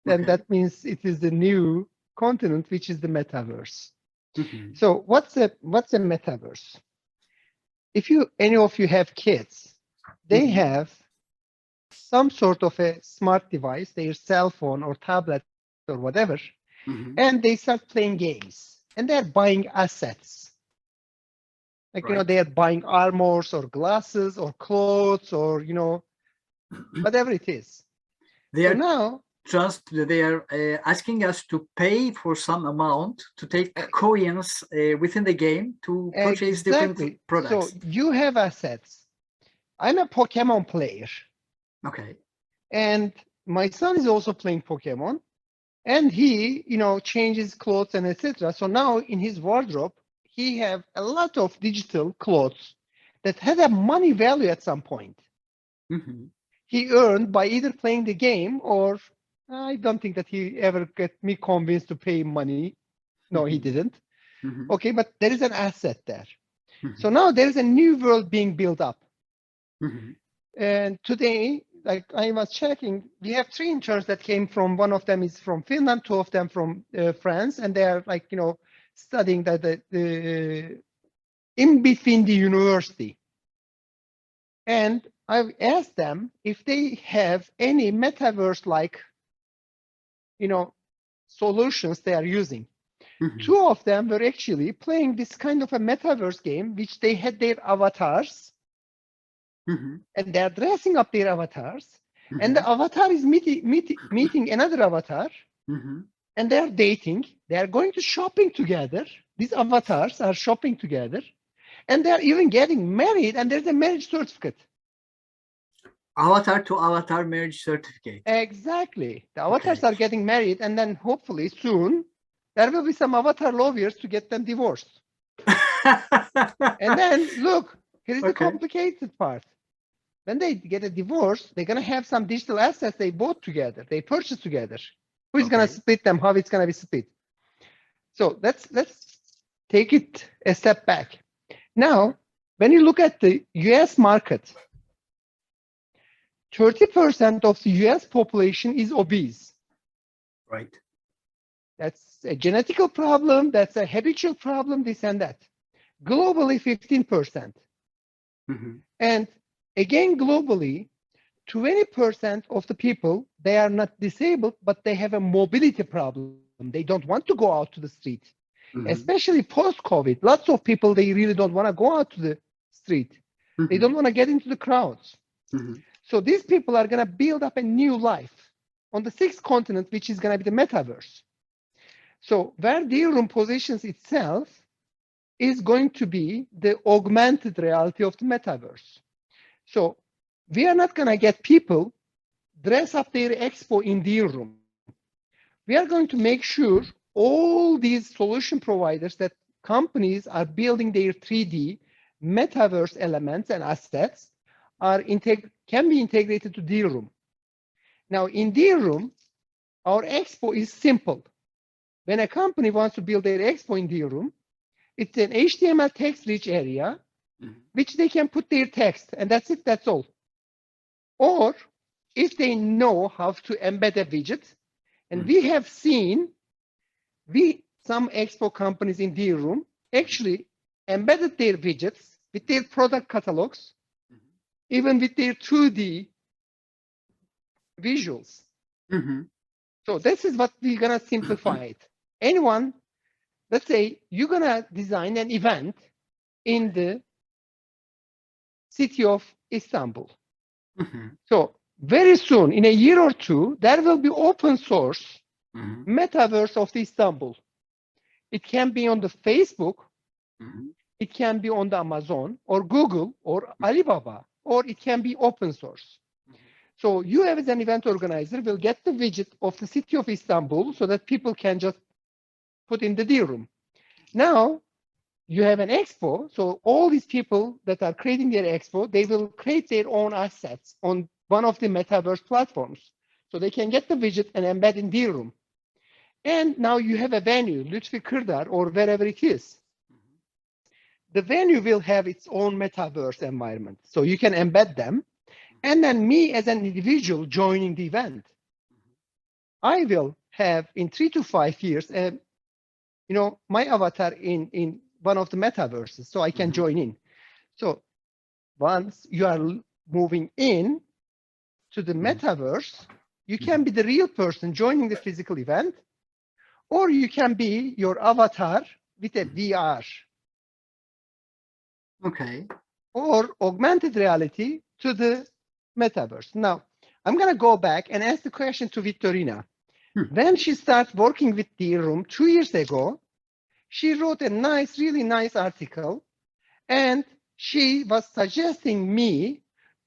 then that means it is the new continent, which is the metaverse. So what's a metaverse? If any of you have kids, they have some sort of a smart device, their cell phone or tablet or whatever, and they start playing games, and they're buying assets. Like, you know, they are buying armors or glasses or clothes or, you know, whatever it is. They so are now they are asking us to pay for some amount to take coins within the game to purchase different products. So you have assets. I'm a Pokemon player. Okay. And my son is also playing Pokemon. And he, you know, changes clothes and etc. So now in his wardrobe, he have a lot of digital clothes that had a money value at some point. He earned by either playing the game, or I don't think that he ever get me convinced to pay him money. No, he didn't. Okay, but there is an asset there. So now there is a new world being built up. And today, like I was checking, we have 3 interns that came from, one of them is from Finland, 2 of them from France, and they are like, you know, studying that in between the university. And I've asked them if they have any metaverse-like, you know, solutions they are using. 2 of them were actually playing this kind of a metaverse game, which they had their avatars, and they're dressing up their avatars, and the avatar is meeting another avatar, and they're dating. They are going to shopping together. These avatars are shopping together, and they're even getting married, and there's a marriage certificate. Avatar to avatar marriage certificate. Exactly. The avatars are getting married, and then hopefully soon there will be some avatar lawyers to get them divorced. And then look, here's the complicated part. When they get a divorce, they're gonna have some digital assets they bought together, they purchased together. Who's gonna split them? How it's gonna be split? So let's take it a step back. Now, when you look at the US market, 30% of the US population is obese. Right. That's a genetical problem, that's a habitual problem, this and that. Globally, 15%. And again, globally, 20% of the people, they are not disabled, but they have a mobility problem. They don't want to go out to the street, especially post-COVID. Lots of people, they really don't want to go out to the street. They don't want to get into the crowds. So these people are going to build up a new life on the 6th continent, which is going to be the metaverse. So where DealRoom positions itself is going to be the augmented reality of the metaverse. So we are not going to get people dress up their expo in DealRoom. we are going to make sure all these solution providers that companies are building their 3D metaverse elements and assets can be integrated to DealRoom. Now in DealRoom, our expo is simple. When a company wants to build their expo in DealRoom, it's an HTML text-rich area, which they can put their text, and that's it, that's all. Or if they know how to embed a widget, and we have seen some expo companies in DealRoom actually embedded their widgets with their product catalogs, even with their 2D visuals. So this is what we're gonna simplify it. Anyone, let's say you're gonna design an event in the city of Istanbul. So very soon, in a year or two, there will be open source metaverse of the Istanbul. It can be on the Facebook, it can be on the Amazon or Google or Alibaba, or it can be open source. So you as an event organizer will get the widget of the city of Istanbul so that people can just put in the DealRoom. Now you have an expo, so all these people that are creating their expo, they will create their own assets on one of the metaverse platforms. So they can get the widget and embed in DealRoom. And now you have a venue, Lütfi Kırdar, or wherever it is. The venue will have its own metaverse environment. So you can embed them. And then me as an individual joining the event. I will have in 3 to 5 years, my avatar in one of the metaverses, so I can join in. So once you are moving in to the metaverse, you can be the real person joining the physical event, or you can be your avatar with a VR. Okay. Or augmented reality to the metaverse. Now, I'm going to go back and ask the question to Vittorina. When she started working with DealRoom 2 years ago, she wrote a really nice article, and she was suggesting me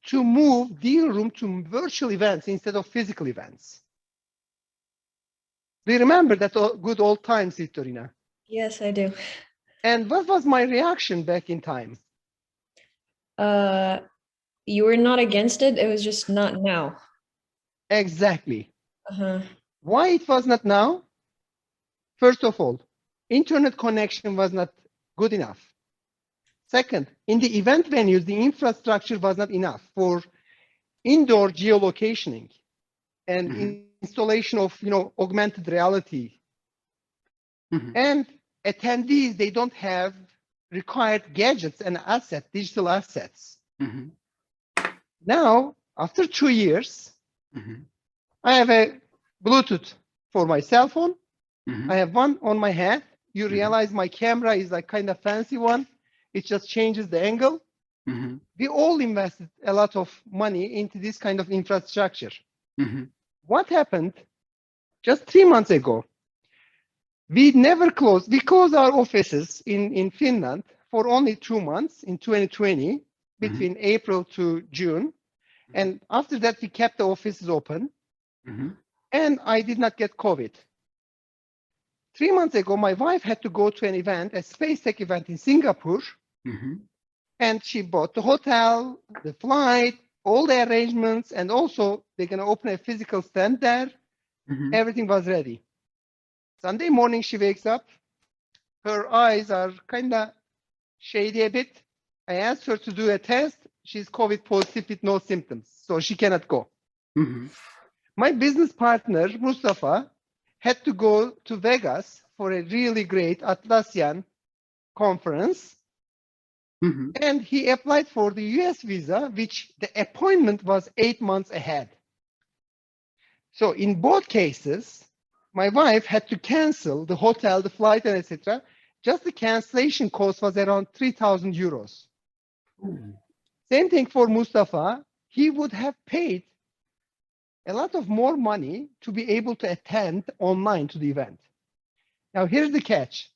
to move DealRoom to virtual events instead of physical events. Do you remember that good old times, Vittorina? Yes, I do. And what was my reaction back in time? You were not against it. It was just not now. Exactly. Why it was not now? First of all, internet connection was not good enough. Second, in the event venues, the infrastructure was not enough for indoor geolocating and installation of augmented reality. And attendees, they don't have required gadgets and assets, digital assets. Now, after 2 years, I have a Bluetooth for my cell phone. I have one on my head. You realize my camera is like kind of fancy one. It just changes the angle. We all invested a lot of money into this kind of infrastructure. What happened just 3 months ago? We never closed. We closed our offices in Finland for only 2 months in 2020, between April to June. And after that, we kept the offices open. And I did not get COVID. 3 months ago, my wife had to go to an event, a space tech event in Singapore. And she bought the hotel, the flight, all the arrangements, and also they're going to open a physical stand there. Everything was ready. Sunday morning, she wakes up. Her eyes are kind of shady a bit. I asked her to do a test. She's COVID positive with no symptoms, so she cannot go. My business partner, Mustafa, had to go to Vegas for a really great Atlassian conference. And he applied for the US visa, which the appointment was 8 months ahead. So in both cases, my wife had to cancel the hotel, the flight, and etc. Just the cancellation cost was around 3,000 euros. Same thing for Mustafa. He would have paid a lot of more money to be able to attend online to the event. Now, here's the catch.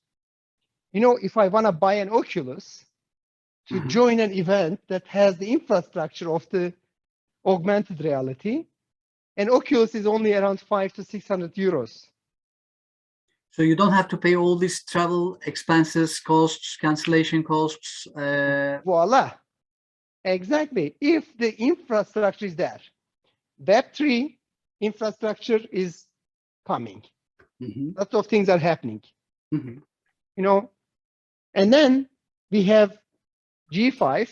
If I want to buy an Oculus to join an event that has the infrastructure of the augmented reality, an Oculus is only around 500 to 600 euros. So you don't have to pay all these travel expenses, costs, cancellation costs. Voila. Exactly. If the infrastructure is there, Web3 infrastructure is coming. Lots of things are happening. You know, and then we have G5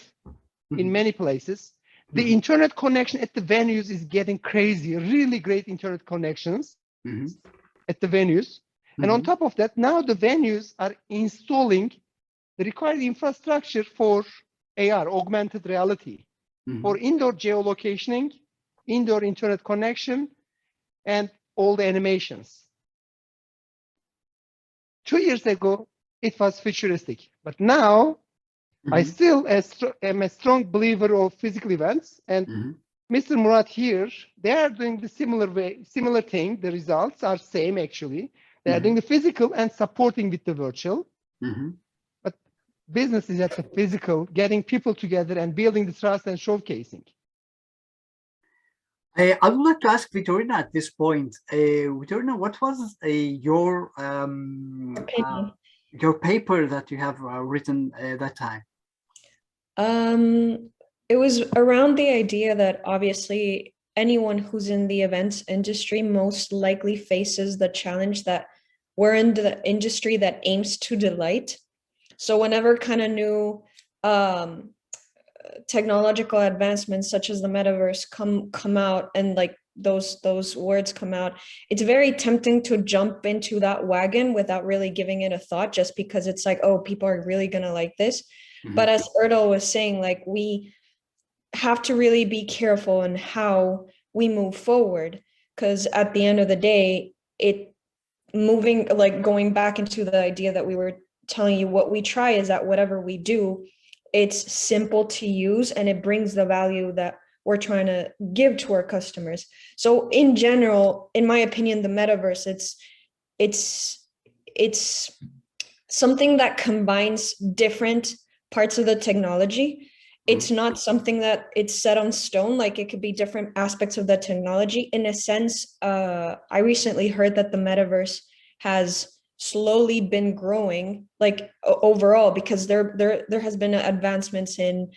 in many places. The internet connection at the venues is getting crazy, really great internet connections at the venues. And on top of that, now the venues are installing the required infrastructure for AR, augmented reality, for indoor geolocationing, indoor internet connection, and all the animations. 2 years ago, it was futuristic, but now I still am a strong believer of physical events, and Mr. Murat here, they are doing the similar thing. The results are same actually. They are doing the physical and supporting with the virtual. But business is at the physical, getting people together and building the trust and showcasing. I would like to ask Vittorina at this point. Vittorina, what was your paper that you have written that time? It was around the idea that obviously anyone who's in the events industry most likely faces the challenge that we're in the industry that aims to delight. So whenever kind of new technological advancements such as the metaverse come out, and like those words come out, it's very tempting to jump into that wagon without really giving it a thought, just because it's like, oh, people are really gonna like this. But as Erdal was saying, like, we have to really be careful in how we move forward, because at the end of the day, going back into the idea that we were telling you, what we try is that whatever we do, it's simple to use and it brings the value that we're trying to give to our customers. So in general, in my opinion, the metaverse, it's something that combines different parts of the technology. It's not something that it's set on stone, like it could be different aspects of the technology. In a sense, I recently heard that the metaverse has slowly been growing, like overall, because there has been advancements in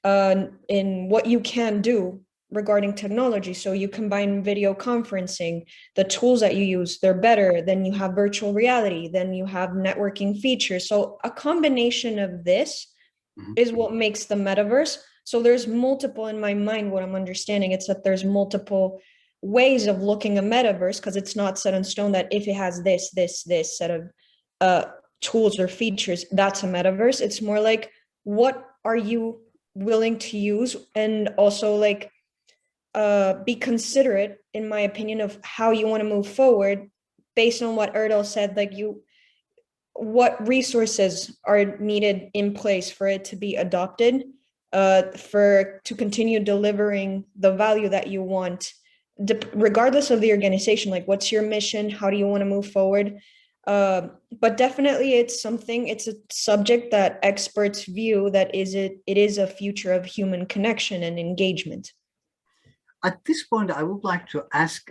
what you can do regarding technology. So you combine video conferencing, the tools that you use, they're better. Then you have virtual reality, then you have networking features. So a combination of this is what makes the metaverse. So there's multiple, in my mind, what I'm understanding, it's that there's multiple ways of looking a metaverse, because it's not set in stone that if it has this set of tools or features, that's a metaverse. It's more like, what are you willing to use? And also like be considerate, in my opinion, of how you want to move forward based on what Erdal said, like what resources are needed in place for it to be adopted, to continue delivering the value that you want, regardless of the organization. Like, what's your mission? How do you want to move forward? But definitely it's a subject that experts view that it is a future of human connection and engagement. At this point, I would like to ask,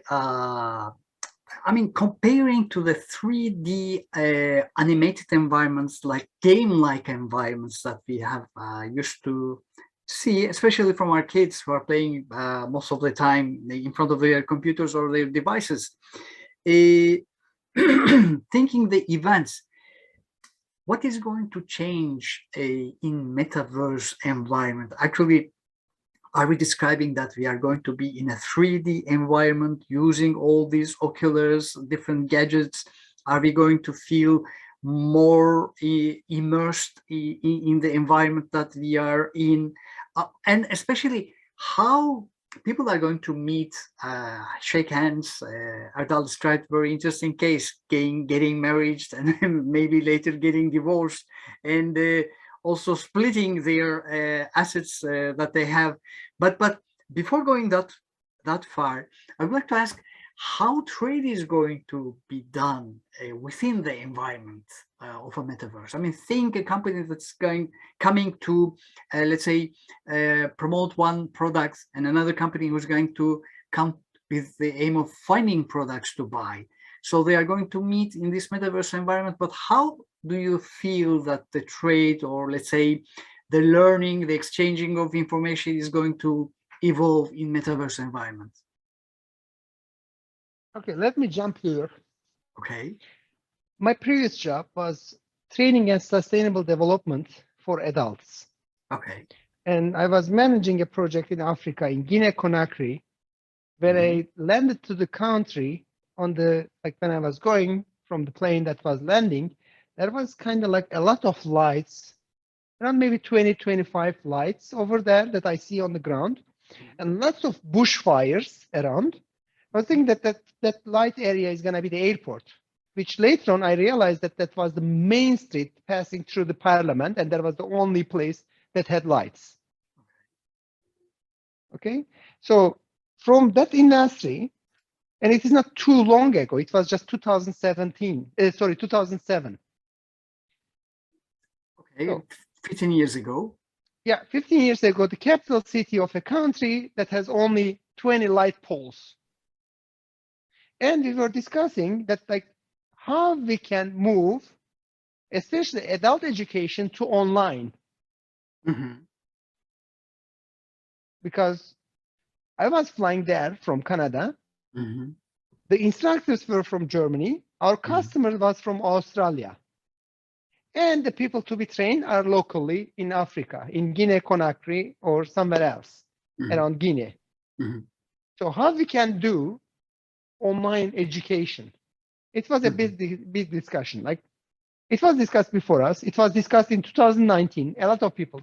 comparing to the 3D animated environments, like game-like environments that we have used to see, especially from our kids who are playing most of the time in front of their computers or their devices. Thinking the events, what is going to change in metaverse environment? Actually, are we describing that we are going to be in a 3D environment using all these oculars, different gadgets? Are we going to feel more immersed in the environment that we are in? And especially how people are going to meet, shake hands. Erdal described a very interesting case, getting married and maybe later getting divorced, and also splitting their assets that they have. But before going that far, I would like to ask how trade is going to be done within the environment of a metaverse. I mean, think a company that's coming to, let's say, promote one product, and another company who's going to come with the aim of finding products to buy. So they are going to meet in this metaverse environment, but how do you feel that the trade, or let's say the learning, the exchanging of information is going to evolve in metaverse environment? Okay, let me jump here. Okay. My previous job was training and sustainable development for adults. Okay. And I was managing a project in Africa, in Guinea-Conakry, where I landed to the country on the, like when I was going from the plane that was landing, there was kind of like a lot of lights, around maybe 20, 25 lights over there that I see on the ground, and lots of bushfires around. I was thinking that light area is going to be the airport, which later on I realized that was the main street passing through the parliament, and that was the only place that had lights. Okay, so from that industry, and it is not too long ago, it was just 2007. Okay, So, 15 years ago. Yeah, 15 years ago, the capital city of a country that has only 20 light poles. And we were discussing that, like, how we can move, especially adult education, to online. Because I was flying there from Canada. The instructors were from Germany. Our customer was from Australia. And the people to be trained are locally in Africa, in Guinea-Conakry or somewhere else around Guinea. So how we can do online education? It was a big discussion. Like, it was discussed before us. It was discussed in 2019, a lot of people.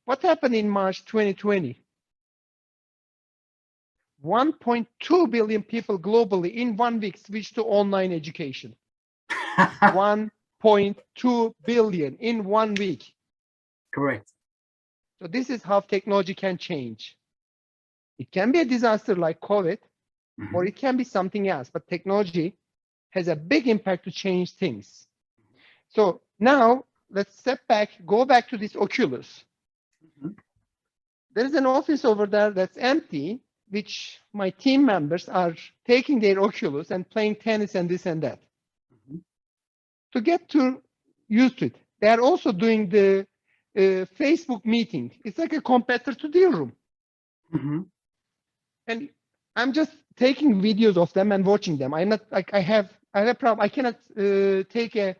What happened in March 2020? 1.2 billion people globally in 1 week switched to online education. 1.2 billion in 1 week. Correct. So this is how technology can change. It can be a disaster like COVID, or it can be something else, but technology has a big impact to change things. So now let's step back, go back to this Oculus. There is an office over there that's empty, which my team members are taking their Oculus and playing tennis and this and that. To get used to it. They are also doing the Facebook meeting. It's like a competitor to DealRoom. And I'm just taking videos of them and watching them. I'm not like I have a problem. I cannot take a,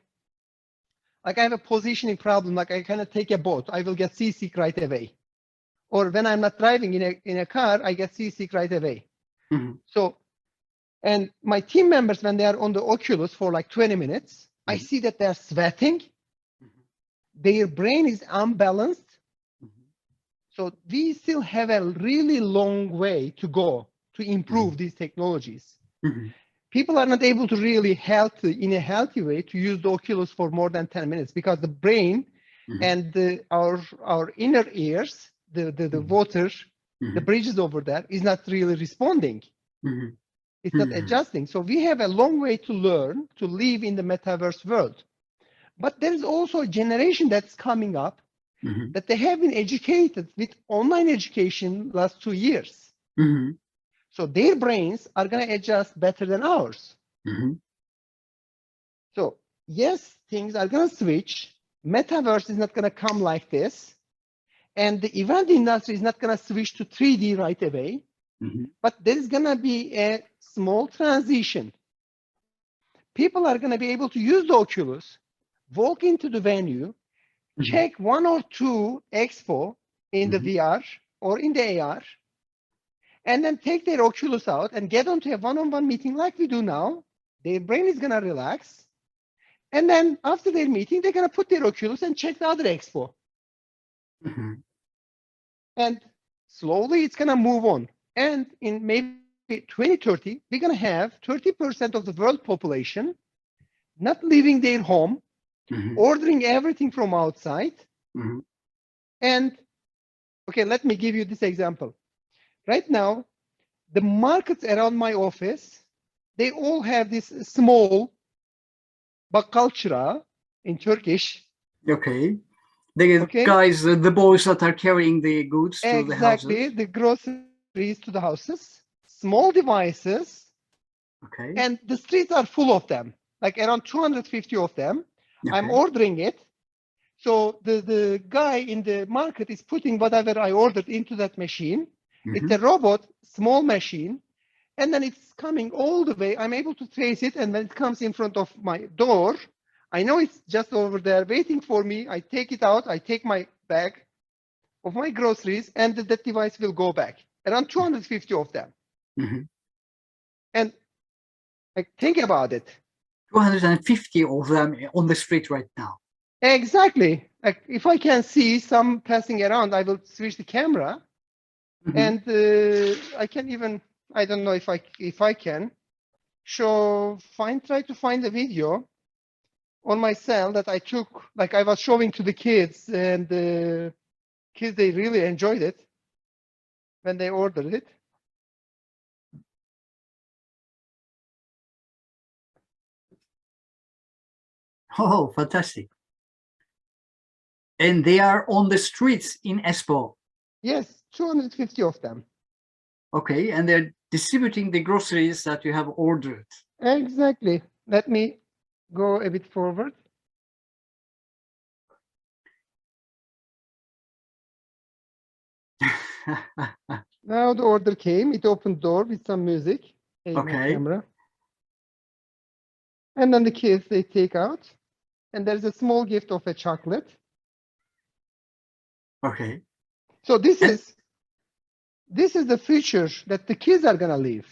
like I have a positioning problem. Like I cannot take a boat. I will get seasick right away. Or when I'm not driving in a car, I get seasick right away. So, and my team members, when they are on the Oculus for like 20 minutes, I see that they're sweating. Their brain is unbalanced. So we still have a really long way to go to improve these technologies. People are not able to really in a healthy way to use the Oculus for more than 10 minutes because the brain and our inner ears, the water, the bridges over there is not really responding. It's not adjusting. So we have a long way to learn to live in the metaverse world. But there's also a generation that's coming up that they have been educated with online education last 2 years. So their brains are going to adjust better than ours. So yes, things are going to switch. Metaverse is not going to come like this. And the event industry is not going to switch to 3D right away. But there is going to be a small transition. People are going to be able to use the Oculus, walk into the venue, check 1 or 2 expo in the VR or in the AR, and then take their Oculus out and get onto a one-on-one meeting like we do now. Their brain is going to relax. And then after their meeting, they're going to put their Oculus and check the other expo. And slowly it's going to move on. And in maybe 2030, we're going to have 30% of the world population not leaving their home, ordering everything from outside. And okay, let me give you this example. Right now, the markets around my office, they all have this small bakkalçıra in Turkish. Okay. The guys, the boys that are carrying the goods to the houses. Exactly, the groceries to the houses. Small devices Okay. And the streets are full of them, like around 250 of them. Okay. I'm ordering it. So the guy in the market is putting whatever I ordered into that machine. It's a robot, small machine, and then it's coming all the way. I'm able to trace it, and when it comes in front of my door, I know it's just over there waiting for me. I take it out, I take my bag of my groceries, and that device will go back. Around 250 of them. And like, think about it. 250 of them on the street right now. Exactly. Like, if I can see some passing around, I will switch the camera, and I can even, I don't know if I can try to find a video on my cell that I took, like I was showing to the kids, and the kids, they really enjoyed it when they ordered it. Oh, fantastic. And they are on the streets in Espoo. Yes, 250 of them. Okay, and they're distributing the groceries that you have ordered. Exactly. Let me go a bit forward. Now the order came. It opened door with some music. Okay. Camera. And then the kids, they take out, and there's a small gift of a chocolate. Okay. So this is the future that the kids are gonna live.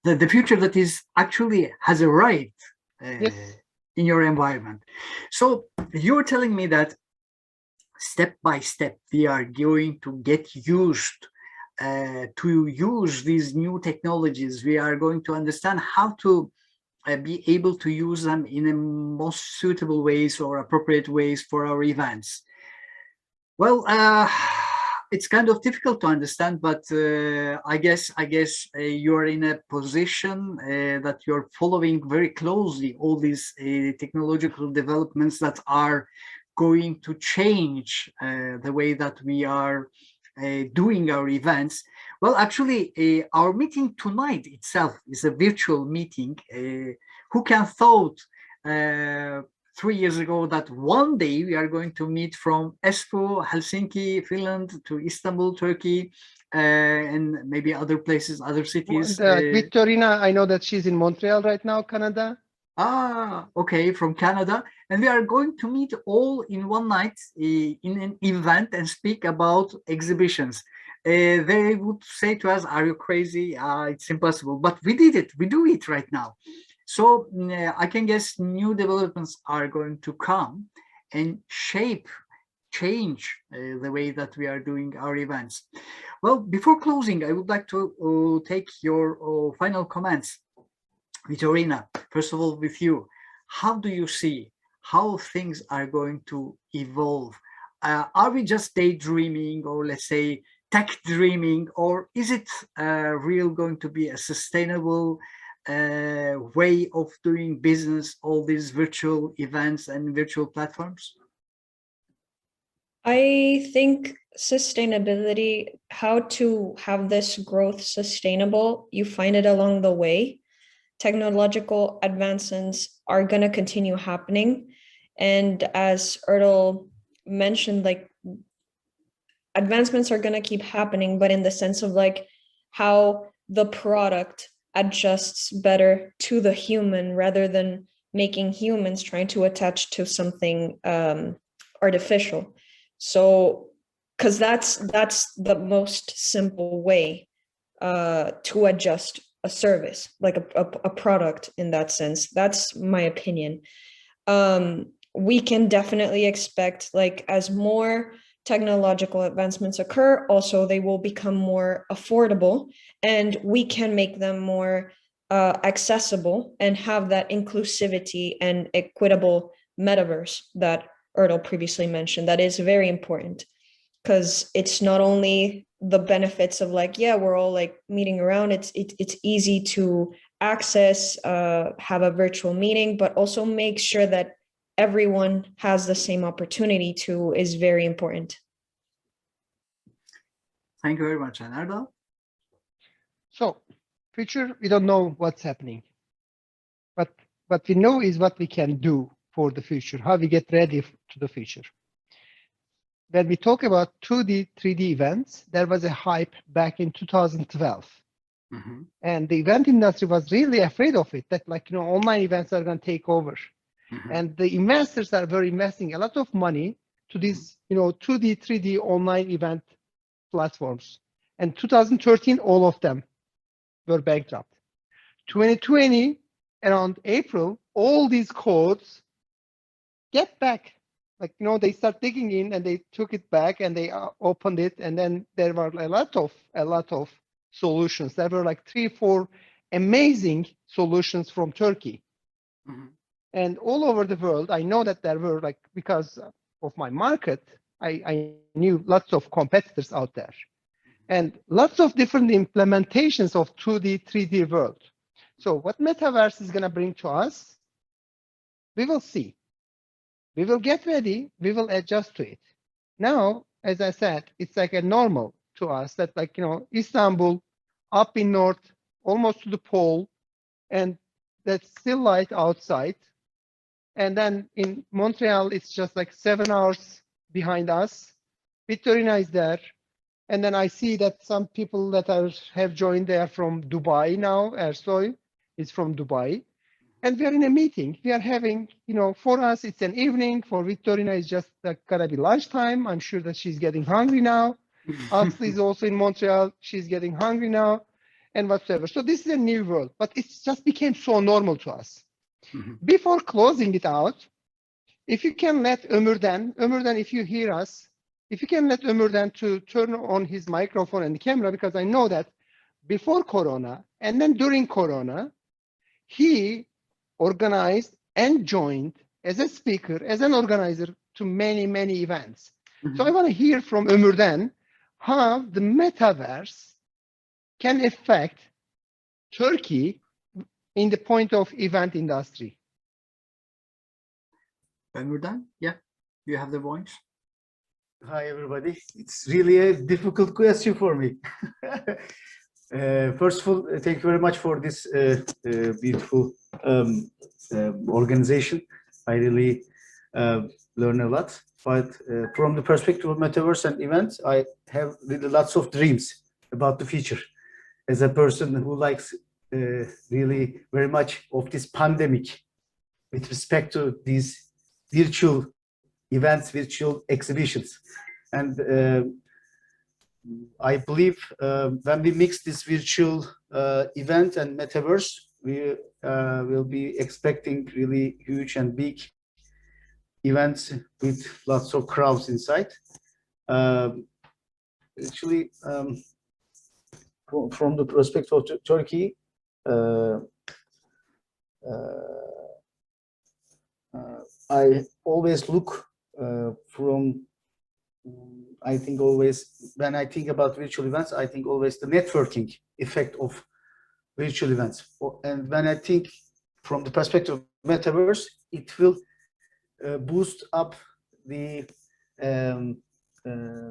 The future that is actually has arrived Yes. in your environment. So you're telling me that step by step we are going to get used to use these new technologies. We are going to understand how to be able to use them in the most suitable ways or appropriate ways for our events. Well, it's kind of difficult to understand, but I guess you're in a position that you're following very closely all these technological developments that are going to change the way that we are doing our events. Well, actually, our meeting tonight itself is a virtual meeting. Who can thought 3 years ago that one day we are going to meet from Espoo, Helsinki, Finland to Istanbul, Turkey, and maybe other places, other cities. Vittorina, I know that she's in Montreal right now, Canada. Ah, okay, from Canada. And we are going to meet all in one night in an event and speak about exhibitions. They would say to us, are you crazy? It's impossible. But we did it. We do it right now. So I can guess new developments are going to come and change the way that we are doing our events. Well, before closing, I would like to take your final comments. Vittorina, first of all, with you, how do you see how things are going to evolve? Are we just daydreaming, or let's say tech dreaming, or is it real going to be a sustainable way of doing business, all these virtual events and virtual platforms? I think sustainability, how to have this growth sustainable, you find it along the way. Technological advancements are going to continue happening. And as Erdal mentioned, like, advancements are going to keep happening, but in the sense of like how the product adjusts better to the human rather than making humans trying to attach to something artificial. So, because that's the most simple way to adjust a service, like a product in that sense. That's my opinion. We can definitely expect, like, as more technological advancements occur, also they will become more affordable, and we can make them more accessible and have that inclusivity and equitable metaverse that Erdal previously mentioned. That is very important, because it's not only the benefits of like, yeah, we're all like meeting around, it's easy to access, have a virtual meeting, but also make sure that everyone has the same opportunity to is very important. Thank you very much, Erdal. So future, we don't know what's happening. But what we know is what we can do for the future, how we get ready to the future. When we talk about 2D, 3D events, there was a hype back in 2012. Mm-hmm. And the event industry was really afraid of it, that online events are going to take over. Mm-hmm. And the investors were investing a lot of money to these 2D, 3D online event platforms. And 2013, all of them were bankrupt. 2020, around April, all these codes get back. They start digging in and they took it back and they opened it. And then there were a lot of solutions. There were 3-4 amazing solutions from Turkey. Mm-hmm. And all over the world, I know that there were, because of my market, I knew lots of competitors out there. And lots of different implementations of 2D, 3D world. So what Metaverse is going to bring to us, we will see. We will get ready. We will adjust to it. Now, as I said, it's like a normal to us that Istanbul up in north, almost to the pole, and that's still light outside. And then in Montreal, it's just 7 hours behind us. Vittorina is there. And then I see that some people that have joined there from Dubai now. Ersoy is from Dubai. And we are in a meeting. We are having, for us, it's an evening. For Vittorina, it's just gonna be lunchtime. I'm sure that she's getting hungry now. Asli is also in Montreal. She's getting hungry now and whatsoever. So this is a new world, but it just became so normal to us. Mm-hmm. Before closing it out, if you can let Ömürden, if you hear us, if you can let Ömürden to turn on his microphone and the camera, because I know that before Corona and then during Corona, he organized and joined as a speaker, as an organizer to many, many events. Mm-hmm. So I want to hear from Ömürden how the Metaverse can affect Turkey in the point of event industry. Ömürden, yeah, you have the voice. Hi, everybody. It's really a difficult question for me. First of all, thank you very much for this beautiful organization. I really learn a lot. But from the perspective of Metaverse and events, I have really lots of dreams about the future. As a person who likes really very much of this pandemic with respect to these virtual events, virtual exhibitions. And I believe when we mix this virtual event and Metaverse, we will be expecting really huge and big events with lots of crowds inside. Actually, from the perspective of Turkey, I always look from, I think always, when I think about virtual events, I think always the networking effect of virtual events. And when I think from the perspective of Metaverse, it will boost up the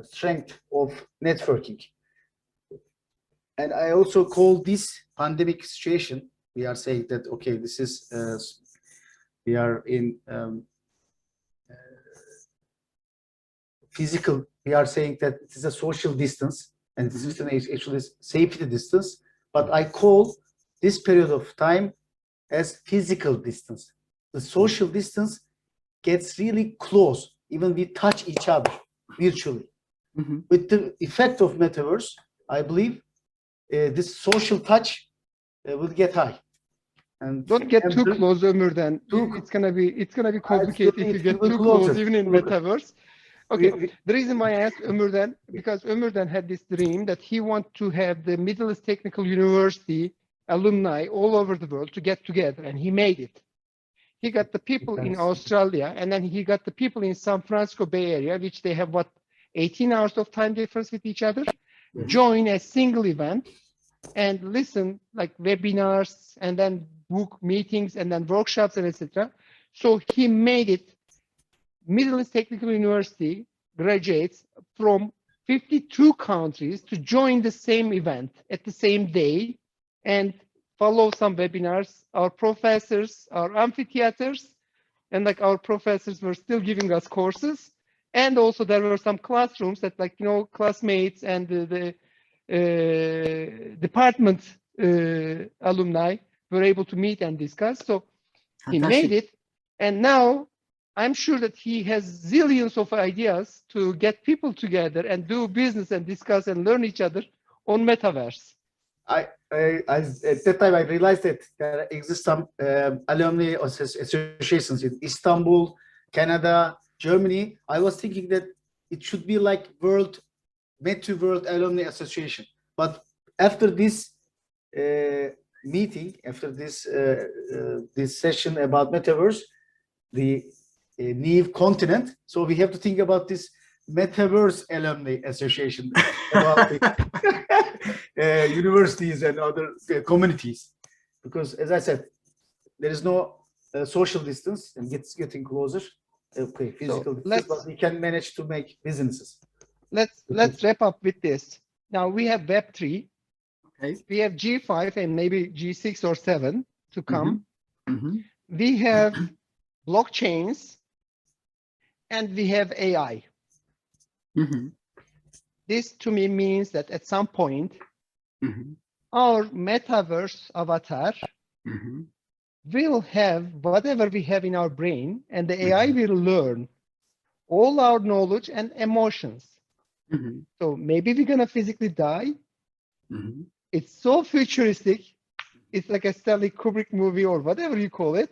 strength of networking. And I also call this pandemic situation, we are saying that, okay, this is, we are in physical, we are saying that it is a social distance and this is actually safety distance, but I call this period of time as physical distance. The social distance gets really close, even we touch each other virtually. Mm-hmm. With the effect of Metaverse, I believe this social touch will get high. And don't get too close, Ömürden. It's gonna be complicated if you get too close, even in Metaverse. Okay, the reason why I asked Ömürden, because Ömürden had this dream that he wanted to have the Middle East Technical University alumni all over the world to get together, and he made it. He got the people in Australia, and then he got the people in San Francisco Bay Area, which they have 18 hours of time difference with each other, join a single event and listen like webinars and then book meetings and then workshops and etc. So he made it Middle East Technical University graduates from 52 countries to join the same event at the same day and follow some webinars. Our professors, our amphitheaters, and like our professors were still giving us courses. And also there were some classrooms that, like, you know, classmates and the department alumni were able to meet and discuss. So he made it. And now I'm sure that he has zillions of ideas to get people together and do business and discuss and learn each other on Metaverse. At that time, I realized that there exist some alumni associations in Istanbul, Canada, Germany. I was thinking that it should be like Metaverse Alumni Association. But after this meeting, after this this session about Metaverse, the new continent, so we have to think about this Metaverse Alumni Association about the universities and other communities, because as I said, there is no social distance and it's getting closer. Okay, physical distance, but we can manage to make businesses. Let's wrap up with this. Now we have Web3, Okay. we have G5 and maybe G6 or 7 to come. Mm-hmm. We have blockchains and we have AI. Mm-hmm. This to me means that at some point, Mm-hmm. our metaverse avatar Mm-hmm. will have whatever we have in our brain, and the AI will learn all our knowledge and emotions. Mm-hmm. So maybe we're gonna physically die. Mm-hmm. It's so futuristic. It's like a Stanley Kubrick movie or whatever you call it.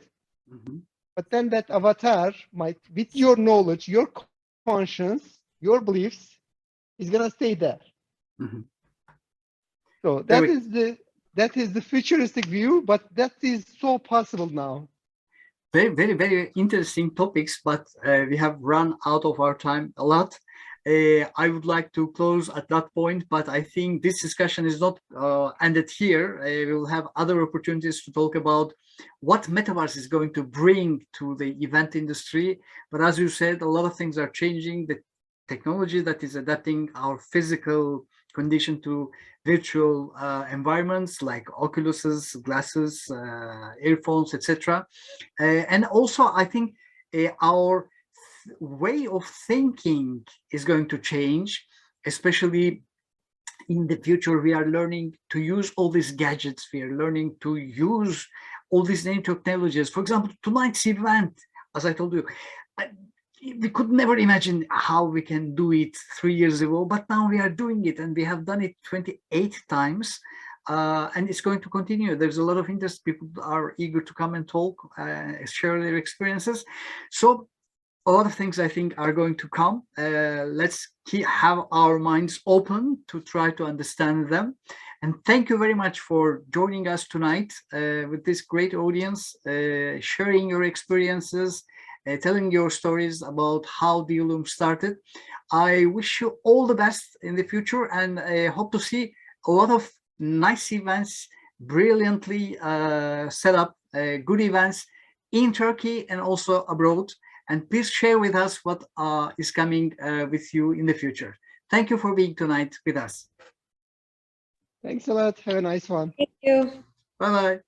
Mm-hmm. But then that avatar might, with your knowledge, your conscience, your beliefs, is gonna stay there. Mm-hmm. So that is the futuristic view, but that is so possible now. Very, very, very interesting topics, but we have run out of our time a lot. I would like to close at that point, but I think this discussion is not ended here. We will have other opportunities to talk about what Metaverse is going to bring to the event industry. But as you said, a lot of things are changing. The technology that is adapting our physical condition to virtual environments like Oculuses, glasses, earphones, etc. And also, I think our way of thinking is going to change, especially in the future. We are learning to use all these gadgets. We are learning to use all these new technologies. For example, tonight's event, as I told you, we could never imagine how we can do it 3 years ago, but now we are doing it, and we have done it 28 times. And it's going to continue. There's a lot of interest. People are eager to come and talk, share their experiences. So a lot of things I think are going to come. Let's have our minds open to try to understand them. And thank you very much for joining us tonight with this great audience, sharing your experiences, telling your stories about how DealRoom started. I wish you all the best in the future, and I hope to see a lot of nice events, brilliantly set up, good events in Turkey and also abroad. And please share with us what is coming with you in the future. Thank you for being tonight with us. Thanks a lot. Have a nice one. Thank you. Bye-bye.